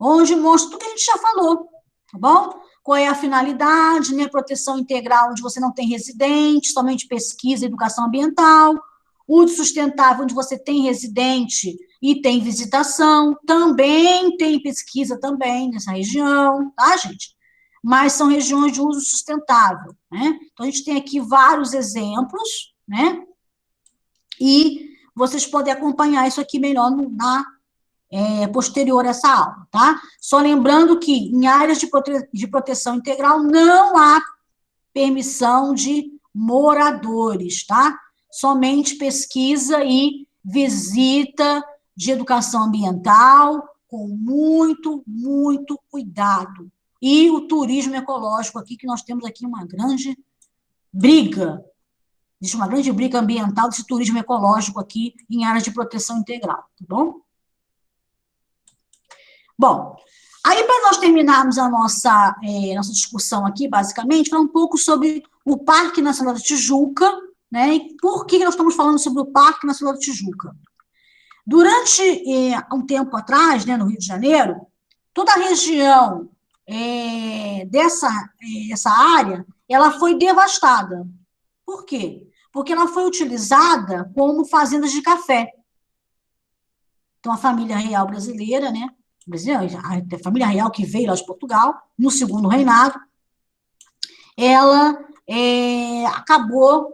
A: onde mostra tudo que a gente já falou, tá bom? Qual é a finalidade, né? Proteção integral, onde você não tem residente, somente pesquisa e educação ambiental. Uso sustentável, onde você tem residente e tem visitação. Também tem pesquisa também nessa região, tá, gente? Mas são regiões de uso sustentável, né? Então, a gente tem aqui vários exemplos, né? E vocês podem acompanhar isso aqui melhor posterior a essa aula, tá? Só lembrando que em áreas de proteção integral não há permissão de moradores, tá? Somente pesquisa e visita de educação ambiental com muito, muito cuidado. E o turismo ecológico aqui, que nós temos aqui uma grande briga. Existe uma grande briga ambiental desse turismo ecológico aqui em áreas de proteção integral, tá bom? Bom, aí para nós terminarmos a nossa discussão aqui, basicamente, falar um pouco sobre o Parque Nacional da Tijuca, né, e por que nós estamos falando sobre o Parque Nacional da Tijuca. Durante um tempo atrás, né, no Rio de Janeiro, toda a região dessa área, ela foi devastada. Por quê? Porque ela foi utilizada como fazendas de café. Então, a família real brasileira, né, a família real que veio lá de Portugal, no segundo reinado, ela acabou,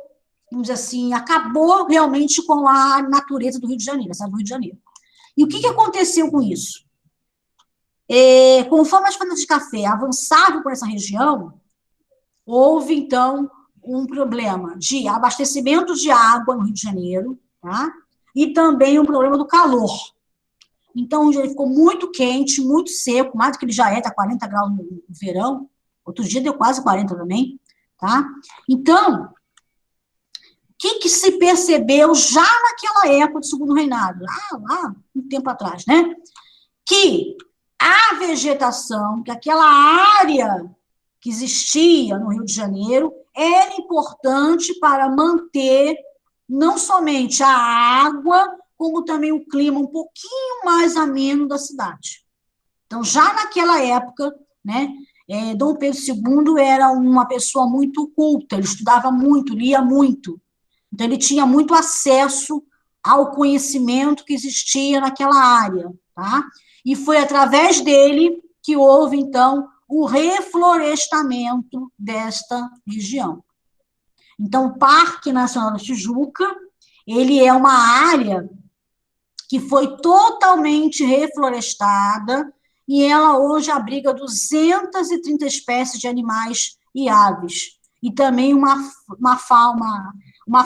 A: vamos dizer assim, acabou realmente com a natureza do Rio de Janeiro, essa do Rio de Janeiro. E o que aconteceu com isso? Conforme as fazendas de café avançavam por essa região, houve, então, um problema de abastecimento de água no Rio de Janeiro, tá? E também um problema do calor. Então, ele ficou muito quente, muito seco, mais do que ele já está 40 graus no verão. Outro dia deu quase 40 também, tá? Então, o que se percebeu já naquela época do segundo reinado, lá um tempo atrás, né? Que a vegetação, que aquela área que existia no Rio de Janeiro era importante para manter não somente a água, como também o clima um pouquinho mais ameno da cidade. Então, já naquela época, né, Dom Pedro II era uma pessoa muito culta, ele estudava muito, lia muito, Então, ele tinha muito acesso ao conhecimento que existia naquela área, tá? E foi através dele que houve, então, o reflorestamento desta região. Então, o Parque Nacional da Tijuca, ele é uma área que foi totalmente reflorestada e ela hoje abriga 230 espécies de animais e aves. E também uma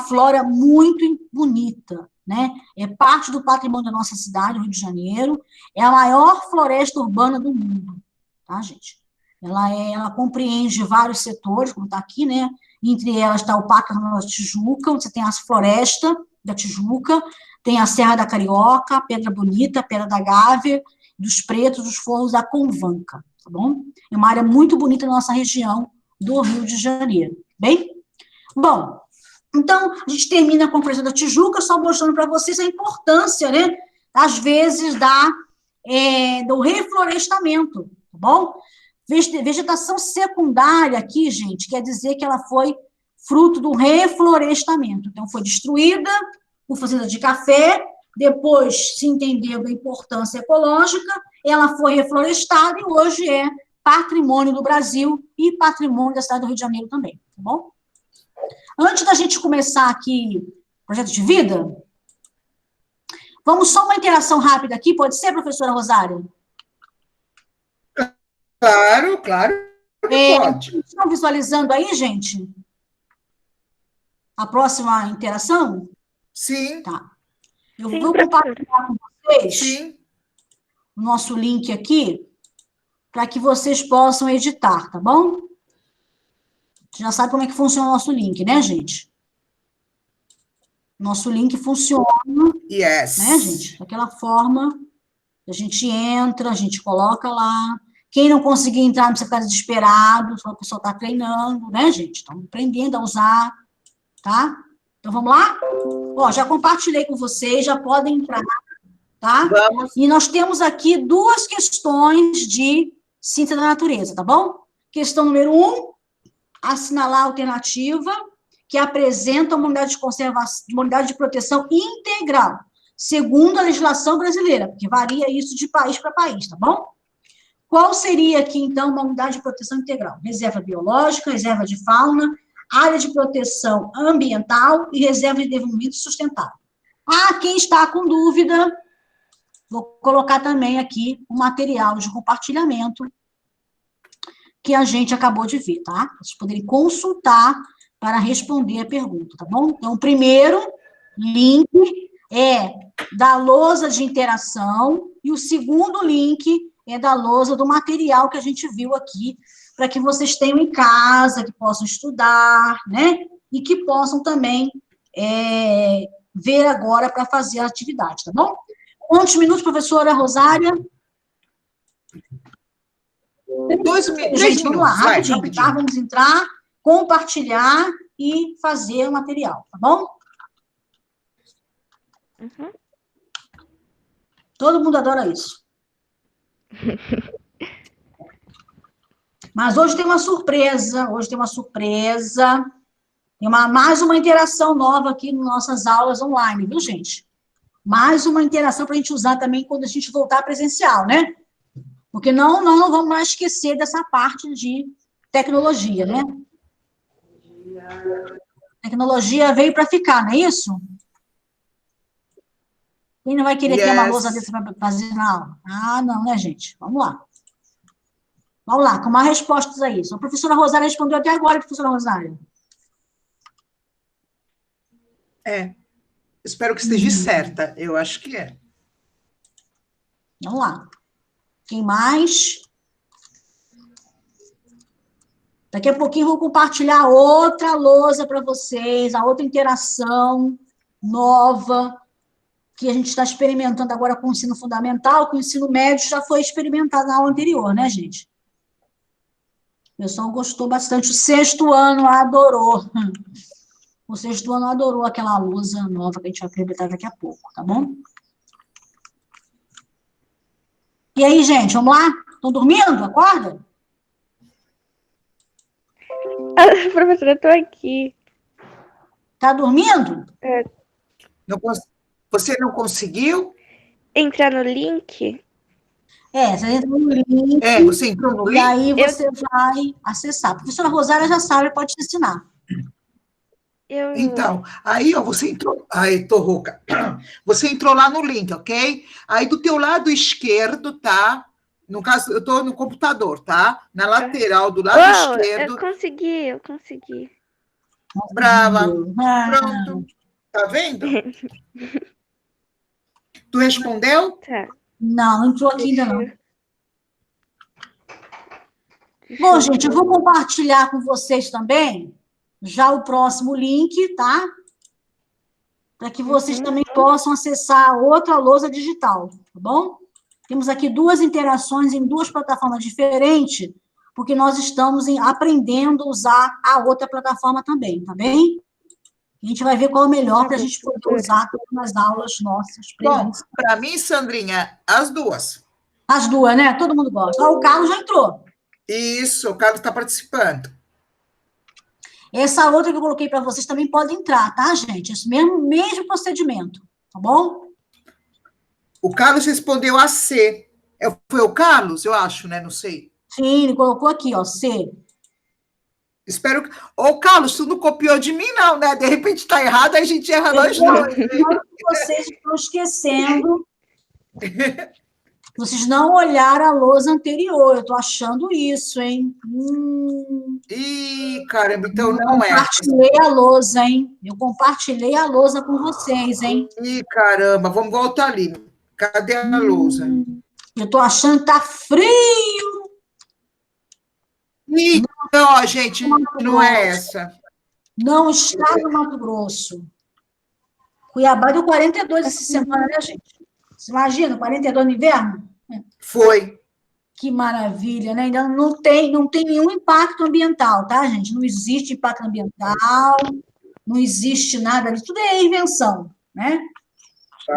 A: flora muito bonita, né? É parte do patrimônio da nossa cidade, Rio de Janeiro, é a maior floresta urbana do mundo, tá, gente? Ela compreende vários setores, como está aqui, né? Entre elas está o Parque Nacional da Tijuca, onde você tem as florestas da Tijuca, tem a Serra da Carioca, Pedra Bonita, Pedra da Gávea, dos Pretos, dos Forros da Convanca, tá bom? É uma área muito bonita na nossa região do Rio de Janeiro, bem? Bom, então, a gente termina com a Floresta da Tijuca, só mostrando para vocês a importância, né, às vezes, do reflorestamento, tá bom? Vegetação secundária aqui, gente, quer dizer que ela foi fruto do reflorestamento. Então, foi destruída por fazenda de café, depois se entendeu da importância ecológica, ela foi reflorestada e hoje é patrimônio do Brasil e patrimônio da cidade do Rio de Janeiro também, tá bom? Antes da gente começar aqui o projeto de vida, vamos só uma interação rápida aqui, pode ser, professora Rosária?
D: Claro, claro que pode.
A: Estão visualizando aí, gente? A próxima interação?
D: Sim.
A: Tá. Eu
C: Sim,
A: vou compartilhar com vocês
D: Sim.
A: o nosso link aqui, para que vocês possam editar, tá bom? Já sabe como é que funciona o nosso link, né, gente? Nosso link funciona,
D: Yes.
A: né, gente? Daquela forma, a gente entra, a gente coloca lá. Quem não conseguir entrar, não precisa ficar desesperado, só a pessoa está treinando, né, gente? Estão aprendendo a usar, tá? Então, vamos lá? Ó, já compartilhei com vocês, já podem entrar, tá?
B: Vamos.
A: E nós temos aqui duas questões de ciência da natureza, tá bom? Questão número 1, assinalar a alternativa que apresenta uma unidade de conservação, uma unidade de proteção integral, segundo a legislação brasileira, porque varia isso de país para país, tá bom? Qual seria aqui, então, uma unidade de proteção integral? Reserva biológica, reserva de fauna, área de proteção ambiental e reserva de desenvolvimento sustentável. Ah, quem está com dúvida, vou colocar também aqui o material de compartilhamento que a gente acabou de ver, tá? Vocês poderem consultar para responder a pergunta, tá bom? Então, o primeiro link é da lousa de interação e o segundo link é da lousa do material que a gente viu aqui, para que vocês tenham em casa, que possam estudar, né? E que possam também ver agora para fazer a atividade, tá bom? Quantos minutos, professora Rosária?
B: 3
A: Gente, vamos lá,
B: minutos, vai,
A: rapidinho, tá? Vamos entrar, compartilhar e fazer o material, tá bom?
C: Uhum.
A: Todo mundo adora isso. Mas hoje tem uma surpresa, tem mais uma interação nova aqui nas nossas aulas online, viu, gente? Mais uma interação para a gente usar também quando a gente voltar presencial, né? Porque nós não vamos mais esquecer dessa parte de tecnologia, né? Tecnologia veio para ficar, não é isso? Quem não vai querer ter uma lousa dessa para fazer na aula? Ah, não, né, gente? Vamos lá. Vamos lá, com mais respostas a isso. A professora Rosária respondeu até agora, professora Rosária.
D: Espero que esteja certa. Eu acho que é.
A: Vamos lá. Quem mais? Daqui a pouquinho eu vou compartilhar outra lousa para vocês, a outra interação nova que a gente está experimentando agora com o ensino fundamental, que o ensino médio já foi experimentado na aula anterior, né, gente? O pessoal gostou bastante. O sexto ano adorou. O sexto ano adorou aquela lousa nova que a gente vai apresentar daqui a pouco, tá bom? E aí, gente, vamos lá? Estão dormindo? Acorda?
C: Professora, eu tô aqui.
A: Tá dormindo?
D: Não Você não conseguiu?
C: Entrar no link?
A: Você entra no link
D: Você entrou no
A: e
D: link?
A: aí você vai acessar. A professora Rosária já sabe, pode te ensinar.
D: Então, aí, ó, você entrou. Ai, tô rouca. Você entrou lá no link, ok? Aí do teu lado esquerdo, tá? No caso, eu tô no computador, tá? Na lateral do lado esquerdo.
C: Eu consegui.
D: Brava. Pronto. Tá vendo? Tu respondeu?
C: Tá.
A: Não entrou aqui ainda não.
C: Deixa
A: Bom, gente, eu vou compartilhar com vocês também já o próximo link, tá? Para que vocês também possam acessar outra lousa digital, tá bom? Temos aqui 2 interações em 2 plataformas diferentes, porque nós estamos aprendendo a usar a outra plataforma também, tá bem? A gente vai ver qual é o melhor para a gente poder usar nas aulas nossas.
D: Bom, para mim, Sandrinha, as 2.
A: As 2, né? Todo mundo gosta. O Carlos já entrou.
D: Isso, o Carlos está participando.
A: Essa outra que eu coloquei para vocês também pode entrar, tá, gente? Esse mesmo procedimento, tá bom?
D: O Carlos respondeu a C. Foi o Carlos, eu acho, né? Não sei.
A: Sim, ele colocou aqui, ó, C.
D: Espero que... Ô, Carlos, tu não copiou de mim, não, né? De repente está errado, aí a gente erra nós dois.
A: Vocês estão esquecendo. Vocês não olharam a lousa anterior. Eu estou achando isso, hein?
D: Ih, caramba, então não é.
A: Eu compartilhei a lousa, hein? Eu compartilhei a lousa com vocês, hein?
D: Ih, caramba, vamos voltar ali. Cadê a lousa?
A: Eu estou achando que tá frio.
D: Ih, não, gente, não é essa.
A: Não está no Mato Grosso. Cuiabá deu 42 essa semana, né, gente? Você imagina, 42 no inverno?
D: Foi.
A: Que maravilha, né? Ainda não tem nenhum impacto ambiental, tá, gente? Não existe impacto ambiental, não existe nada ali, tudo é invenção, né?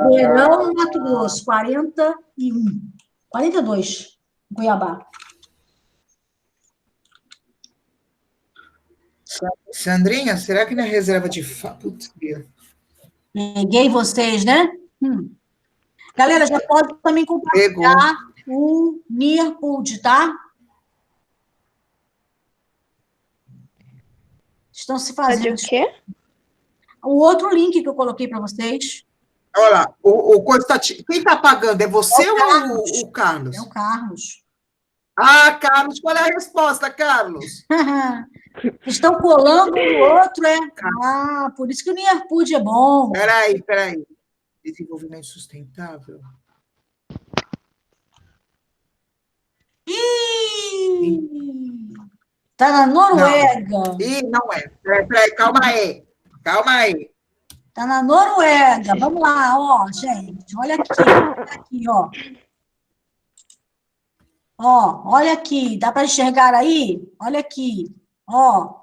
A: Verão no Mato Grosso, 42 em Cuiabá.
D: Sandrinha, será que na reserva de Putz,
A: Peguei vocês, né? Galera, já pode também compartilhar o Nearpod, tá? Estão se fazendo.
C: O quê?
A: O outro link que eu coloquei para vocês.
D: Olha lá, quem está pagando? É você ou o Carlos?
A: É o Carlos.
D: Ah, Carlos, qual é a resposta, Carlos?
A: Estão colando um no outro, é? Ah, por isso que o Nearpod é bom.
D: Peraí. Desenvolvimento sustentável.
A: Tá na Noruega.
D: Não é. Peraí, calma aí.
A: Tá na Noruega. Vamos lá, ó, gente. Olha aqui, ó. Ó, olha aqui. Dá para enxergar aí? Olha aqui. Ó.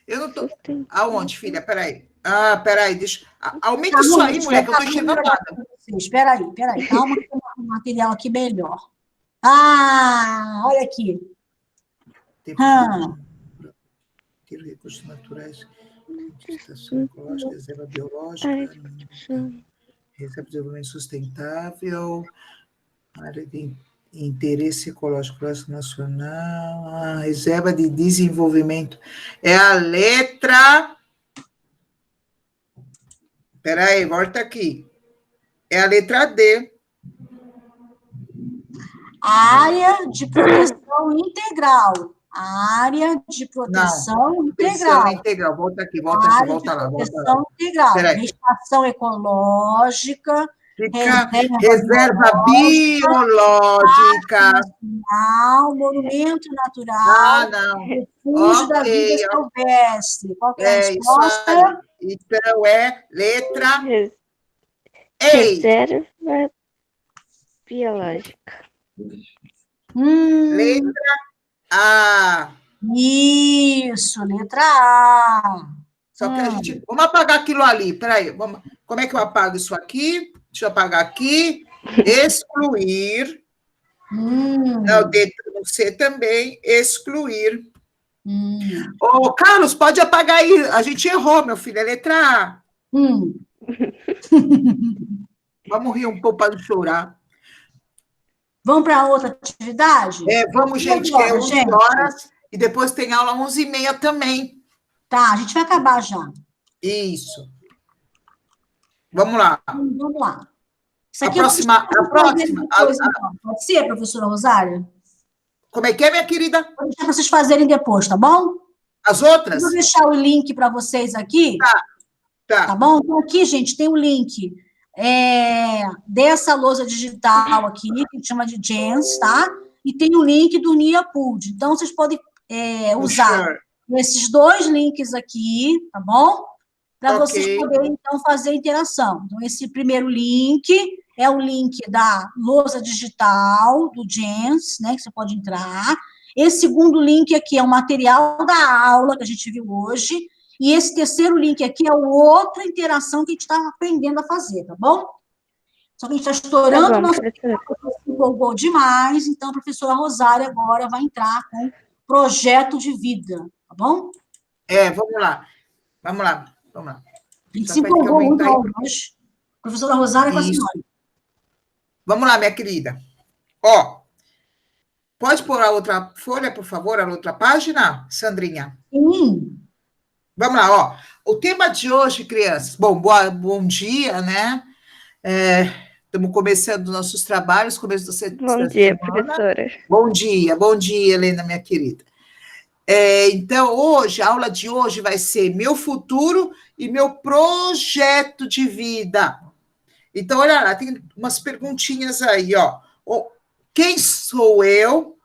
D: Eu não tô... Aonde, filha? Peraí. Peraí, deixa... Aumenta isso aí, mulher, que eu não tô enxergando nada.
A: Espera aí. Calma que eu vou arrumar o material aqui melhor. Olha aqui.
D: Ter recursos naturais, estação ecológica, reserva biológica, reserva de desenvolvimento sustentável, área de interesse ecológico nacional, reserva de desenvolvimento. É a letra... Peraí, volta aqui. É a letra D.
A: Área de proteção integral. Área de proteção integral.
D: Volta aqui,
A: volta lá. Proteção integral. Estação ecológica.
D: Reserva biológica.
A: Monumento natural. Refúgio da vida silvestre. Qual que é a resposta?
D: Então, é letra E.
C: Reserva biológica.
D: Letra A.
A: Isso, letra A.
D: Só que a gente... Vamos apagar aquilo ali, peraí. Como é que eu apago isso aqui? Deixa eu apagar aqui. Excluir. Não, no C também. Excluir. Ô, Carlos, pode apagar aí. A gente errou, meu filho. É letra A. Vamos rir um pouco para não chorar.
A: Vamos para outra atividade?
D: Vamos, gente, que é 11 horas. E depois tem aula 11h30 também.
A: Tá, a gente vai acabar já.
D: Isso. Vamos lá.
A: Vamos lá. Isso aqui
D: A próxima.
A: Pode ser, professora Rosária?
D: Como é que é, minha querida?
A: Vou deixar vocês fazerem depois, tá bom?
D: As outras?
A: Vou deixar o link para vocês aqui.
D: Tá.
A: Tá bom? Então, aqui, gente, tem o link dessa lousa digital aqui, que chama de Jens, tá? E tem o link do Niapud. Então, vocês podem usar esses dois links aqui, tá bom? Para vocês poderem, então, fazer a interação. Então, esse primeiro link é o link da lousa digital, do Jens, né? Que você pode entrar. Esse segundo link aqui é o material da aula que a gente viu hoje. E esse terceiro link aqui é outra interação que a gente está aprendendo a fazer, tá bom? Só que a gente está estourando,
C: Tá bom,
A: nosso tempo se empolgou demais, então a professora Rosária agora vai entrar com projeto de vida, tá bom?
D: Vamos lá.
A: A gente se empolgou muito hoje. Professora Rosária com a senhora.
D: Vamos lá, minha querida. Ó, pode pôr a outra folha, por favor, a outra página, Sandrinha?
A: Sim.
D: Vamos lá, ó. O tema de hoje, crianças. Bom bom dia, né? Estamos começando nossos trabalhos, começo do
C: Bom dia, professora.
D: Bom dia, Helena, minha querida. Então, hoje, a aula de hoje vai ser meu futuro e meu projeto de vida. Então, olha lá, tem umas perguntinhas aí, ó. Quem sou eu?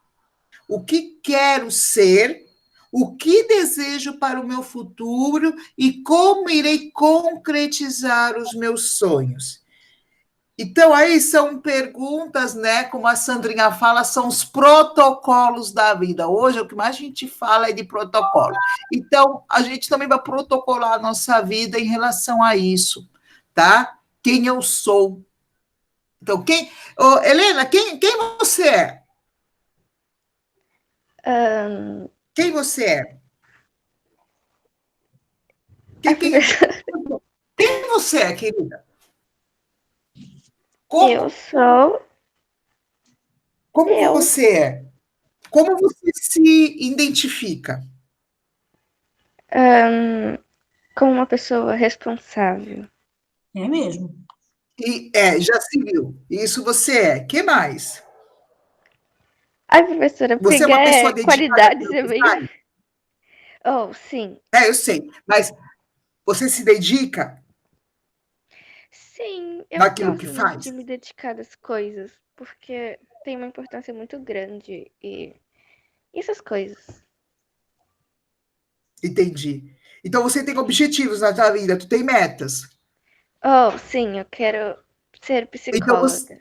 D: O que quero ser? O que desejo para o meu futuro e como irei concretizar os meus sonhos? Então, aí são perguntas, né? Como a Sandrinha fala, são os protocolos da vida. Hoje, o que mais a gente fala é de protocolo. Então, a gente também vai protocolar a nossa vida em relação a isso, tá? Quem eu sou. Então, Helena, quem você é? Quem você é? Quem você é, querida?
C: Eu sou.
D: Como você é? Como você se identifica?
C: Como uma pessoa responsável.
A: É mesmo.
D: Já se viu. Isso você é. O que mais?
C: Ai, professora,
D: você é uma pessoa dedicada
C: qualidades é meio... Oh, sim.
D: Eu sei. Mas você se dedica?
C: Sim, eu
D: naquilo
C: gosto
D: que faz?
C: de me dedicar às coisas, porque tem uma importância muito grande e essas coisas.
D: Entendi. Então você tem objetivos na tua vida, tu tem metas.
C: Oh, sim, eu quero ser psicóloga.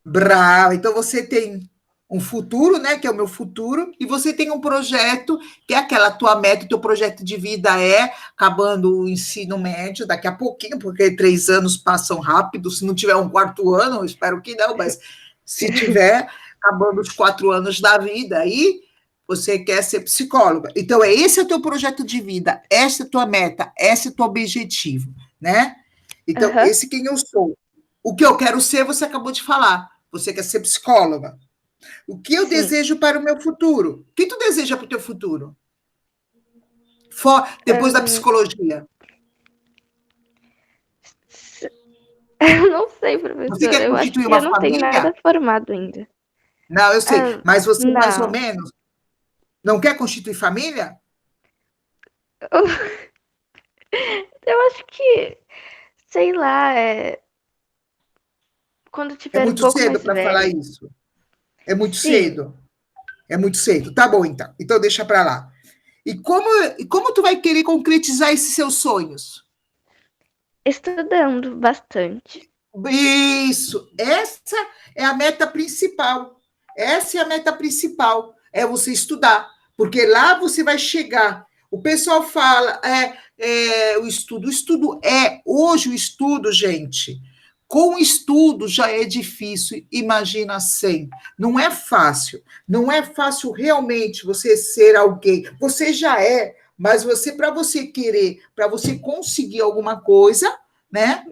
D: Bravo. Então você tem um futuro, né, que é o meu futuro, e você tem um projeto, que é aquela tua meta, teu projeto de vida acabando o ensino médio, daqui a pouquinho, porque 3 anos passam rápido, se não tiver um 4º ano, eu espero que não, mas se tiver, acabando os 4 anos da vida, aí você quer ser psicóloga. Então, esse é o teu projeto de vida, essa é a tua meta, esse é o teu objetivo, né? Então, esse quem eu sou. O que eu quero ser, você acabou de falar. Você quer ser psicóloga. O que eu desejo para o meu futuro? O que tu deseja para o teu futuro? Depois da psicologia.
C: Eu não sei, professora.
D: Você quer constituir uma família?
C: Eu não tenho nada formado ainda.
D: Não, eu sei. Mas você, mais ou menos, não quer constituir família?
C: Eu acho que, sei lá, quando tiver
D: É muito cedo para falar isso. É muito cedo. É muito cedo. Tá bom, então. Então deixa para lá. E como tu vai querer concretizar esses seus sonhos?
C: Estudando bastante.
D: Isso. Essa é a meta principal. Essa é a meta principal. É você estudar. Porque lá você vai chegar. O pessoal fala, o estudo. Hoje o estudo, gente, Com estudo já é difícil, imagina sem. Não é fácil. Não é fácil realmente você ser alguém. Você já é, mas para você querer, para você conseguir alguma coisa, né?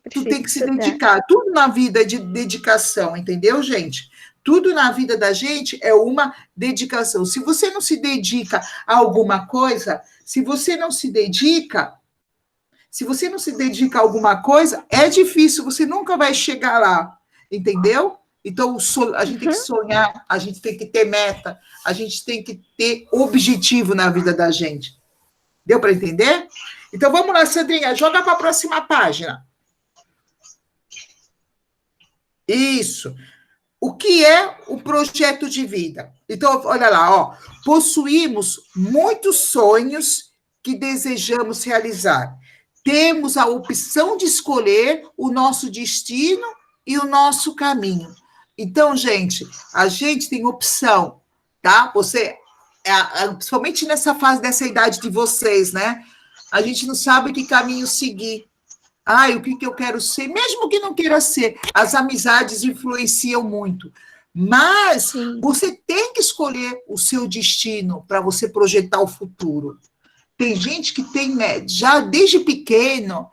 D: Tu tem que se dedicar. Tudo na vida é de dedicação, entendeu, gente? Tudo na vida da gente é uma dedicação. Se você não se dedica a alguma coisa, se você não se dedica a alguma coisa, é difícil, você nunca vai chegar lá, entendeu? Então, a gente tem que sonhar, a gente tem que ter meta, a gente tem que ter objetivo na vida da gente. Deu para entender? Então, vamos lá, Sandrinha, joga para a próxima página. Isso. O que é o projeto de vida? Então, olha lá, ó. Possuímos muitos sonhos que desejamos realizar. Temos a opção de escolher o nosso destino e o nosso caminho. Então, gente, a gente tem opção, tá? Você, principalmente nessa fase, dessa idade de vocês, né? A gente não sabe que caminho seguir. O que eu quero ser, mesmo que não queira ser, as amizades influenciam muito. Mas você tem que escolher o seu destino para você projetar o futuro. Tem gente que tem, já desde pequeno,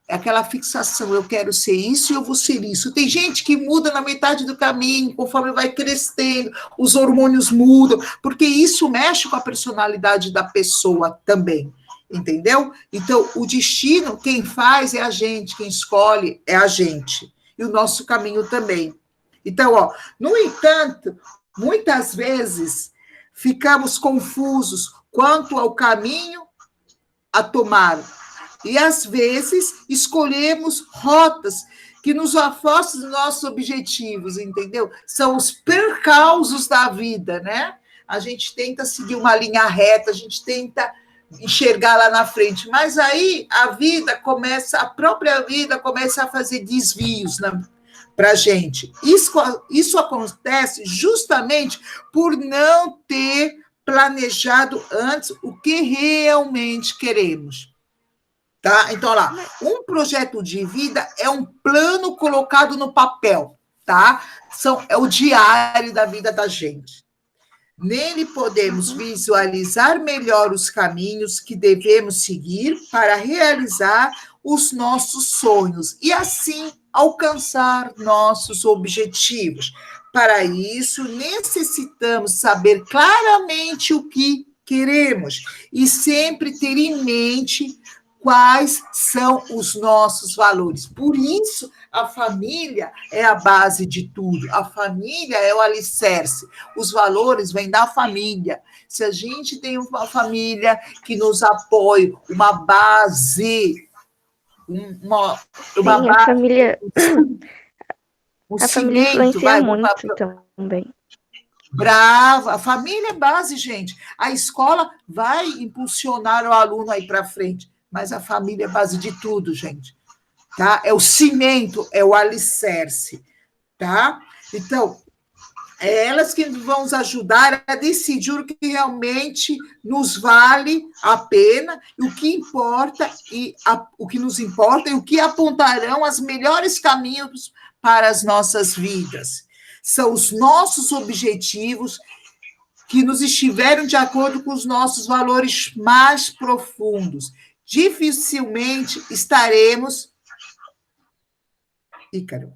D: aquela fixação, eu quero ser isso e eu vou ser isso. Tem gente que muda na metade do caminho, conforme vai crescendo, os hormônios mudam, porque isso mexe com a personalidade da pessoa também. Entendeu? Então, o destino, quem faz é a gente, quem escolhe é a gente. E o nosso caminho também. Então, ó, no entanto, muitas vezes ficamos confusos quanto ao caminho a tomar. E, às vezes, escolhemos rotas que nos afastam dos nossos objetivos, entendeu? São os percalços da vida, né? A gente tenta seguir uma linha reta, a gente tenta enxergar lá na frente, mas aí a própria vida começa a fazer desvios para a gente. Isso acontece justamente por não ter planejado antes o que realmente queremos. Tá? Então, lá, um projeto de vida é um plano colocado no papel, tá? É o diário da vida da gente. Nele podemos visualizar melhor os caminhos que devemos seguir para realizar os nossos sonhos e, assim, alcançar nossos objetivos. Para isso, necessitamos saber claramente o que queremos e sempre ter em mente quais são os nossos valores. Por isso, a família é a base de tudo. A família é o alicerce. Os valores vêm da família. Se a gente tem uma família que nos apoia, uma base, uma base,
C: a família,
D: a família
C: influencia muito também.
D: Brava, a família é base, gente. A escola vai impulsionar o aluno aí para frente, mas a família é base de tudo, gente. Tá? É o cimento, é o alicerce, tá? Então, é elas que vão nos ajudar a decidir o que realmente nos vale a pena, o que importa o que nos importa e o que apontarão os melhores caminhos para as nossas vidas. São os nossos objetivos que nos estiveram de acordo com os nossos valores mais profundos. Dificilmente estaremos... Ícaro.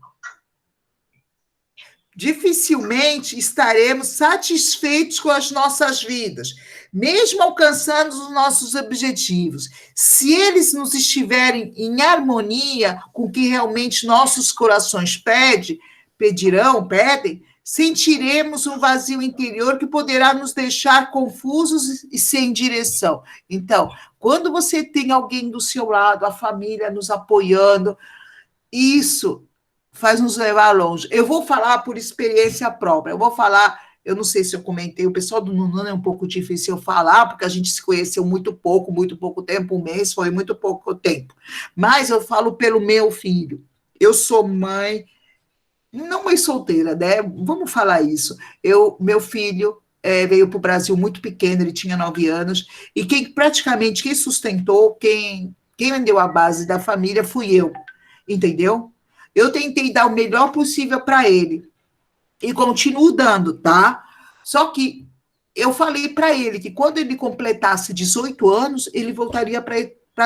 D: Dificilmente estaremos satisfeitos com as nossas vidas, mesmo alcançando os nossos objetivos. Se eles nos estiverem em harmonia com o que realmente nossos corações pedem, sentiremos um vazio interior que poderá nos deixar confusos e sem direção. Então, quando você tem alguém do seu lado, a família nos apoiando, isso faz nos levar longe. Eu vou falar por experiência própria, eu não sei se eu comentei, o pessoal do Nunana é um pouco difícil eu falar, porque a gente se conheceu muito pouco tempo, um mês, foi muito pouco tempo. Mas eu falo pelo meu filho. Eu sou mãe, não mãe solteira, né? Vamos falar isso. Meu filho veio para o Brasil muito pequeno, ele tinha 9 anos, e quem sustentou, quem me deu a base da família fui eu, entendeu? Eu tentei dar o melhor possível para ele. E continuo dando, tá? Só que eu falei para ele que quando ele completasse 18 anos, ele voltaria para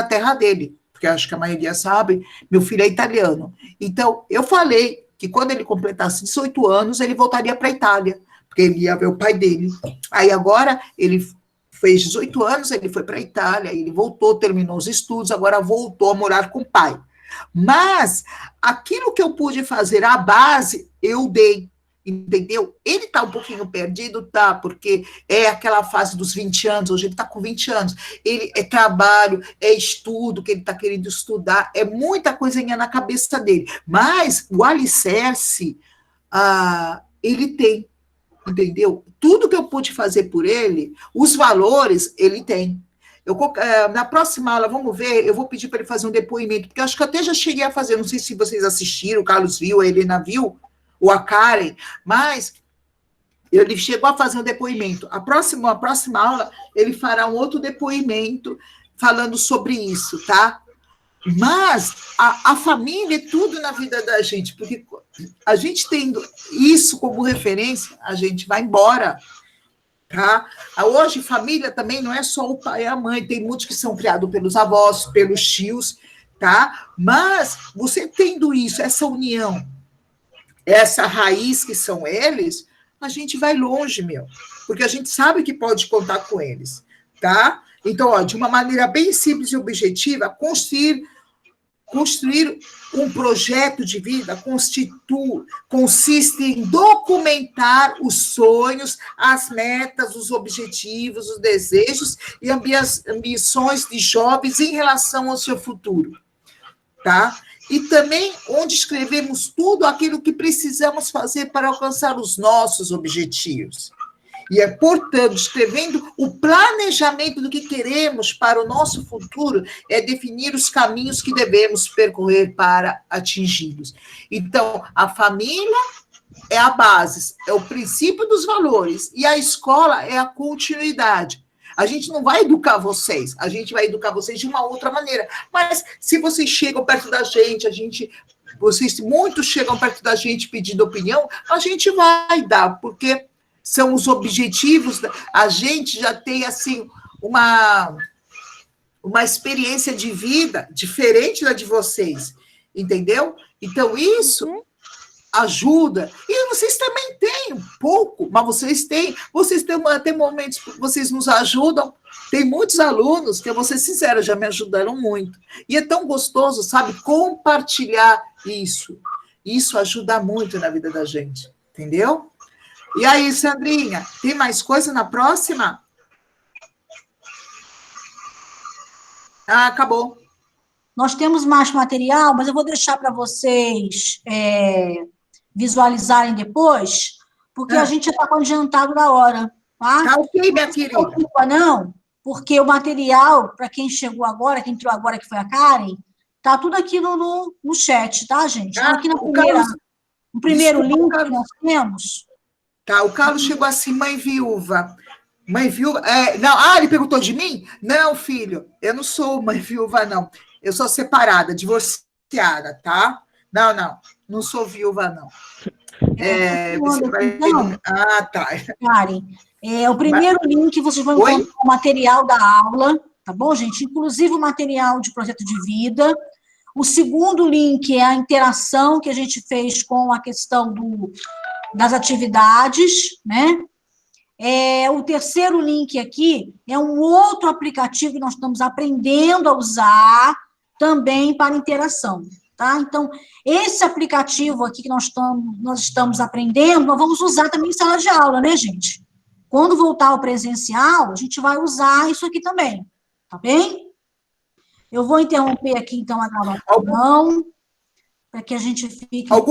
D: a terra dele. Porque acho que a maioria sabe, meu filho é italiano. Então, eu falei que quando ele completasse 18 anos, ele voltaria para a Itália, porque ele ia ver o pai dele. Aí agora, ele fez 18 anos, ele foi para a Itália, ele voltou, terminou os estudos, agora voltou a morar com o pai. Mas, aquilo que eu pude fazer, a base, eu dei. Entendeu? Ele está um pouquinho perdido, tá? Porque é aquela fase dos 20 anos, hoje ele está com 20 anos. Ele é trabalho, é estudo que ele está querendo estudar, é muita coisinha na cabeça dele. Mas o alicerce, ele tem, entendeu? Tudo que eu pude fazer por ele, os valores, ele tem. Na próxima aula, vamos ver, eu vou pedir para ele fazer um depoimento, porque eu acho que eu até já cheguei a fazer, não sei se vocês assistiram, o Carlos viu, a Helena viu, ou a Karen, mas ele chegou a fazer um depoimento. A próxima aula, ele fará um outro depoimento falando sobre isso, tá? Mas a família é tudo na vida da gente, porque a gente tendo isso como referência, a gente vai embora, tá? Hoje, família também não é só o pai e a mãe, tem muitos que são criados pelos avós, pelos tios, tá? Mas você tendo isso, essa união, essa raiz que são eles, a gente vai longe, porque a gente sabe que pode contar com eles, tá? Então, ó, de uma maneira bem simples e objetiva, construir um projeto de vida consiste em documentar os sonhos, as metas, os objetivos, os desejos e ambições de jovens em relação ao seu futuro, tá? E também onde escrevemos tudo aquilo que precisamos fazer para alcançar os nossos objetivos. E é, portanto, escrevendo o planejamento do que queremos para o nosso futuro, é definir os caminhos que devemos percorrer para atingi-los. Então, a família é a base, é o princípio dos valores, e a escola é a continuidade. A gente não vai educar vocês, a gente vai educar vocês de uma outra maneira. Mas se vocês chegam perto da gente, muitos chegam perto da gente pedindo opinião, a gente vai dar, porque são os objetivos. A gente já tem, assim, uma experiência de vida diferente da de vocês, entendeu? Então, isso ajuda. E vocês também têm um pouco, mas vocês têm até momentos que vocês nos ajudam. Tem muitos alunos que, eu vou ser sincera, já me ajudaram muito. E é tão gostoso, sabe, compartilhar isso. Isso ajuda muito na vida da gente, entendeu? E aí, Sandrinha, tem mais coisa na próxima? Acabou.
A: Nós temos mais material, mas eu vou deixar para vocês visualizarem depois, porque a gente já está com o adiantado da hora, tá?
D: Tá ok, minha querida.
A: Não se preocupa, não, porque o material, para quem chegou agora, quem entrou agora, que foi a Karen, tá tudo aqui no chat, tá, gente? Tá aqui no primeiro link que nós temos.
D: Tá, o Carlos chegou assim, mãe viúva. Mãe viúva... não, ele perguntou de mim? Não, filho, eu não sou mãe viúva, não. Eu sou separada, divorciada, tá? Não sou viúva, não. Tá.
A: Karen, o primeiro link, vocês vão encontrar o material da aula, tá bom, gente? Inclusive o material de projeto de vida. O segundo link é a interação que a gente fez com a questão das atividades, né? O terceiro link aqui é um outro aplicativo que nós estamos aprendendo a usar também para interação, tá? Então, esse aplicativo aqui que nós estamos aprendendo, nós vamos usar também em sala de aula, né, gente? Quando voltar ao presencial, a gente vai usar isso aqui também, tá bem? Eu vou interromper aqui, então, a gravação, para que a gente fique...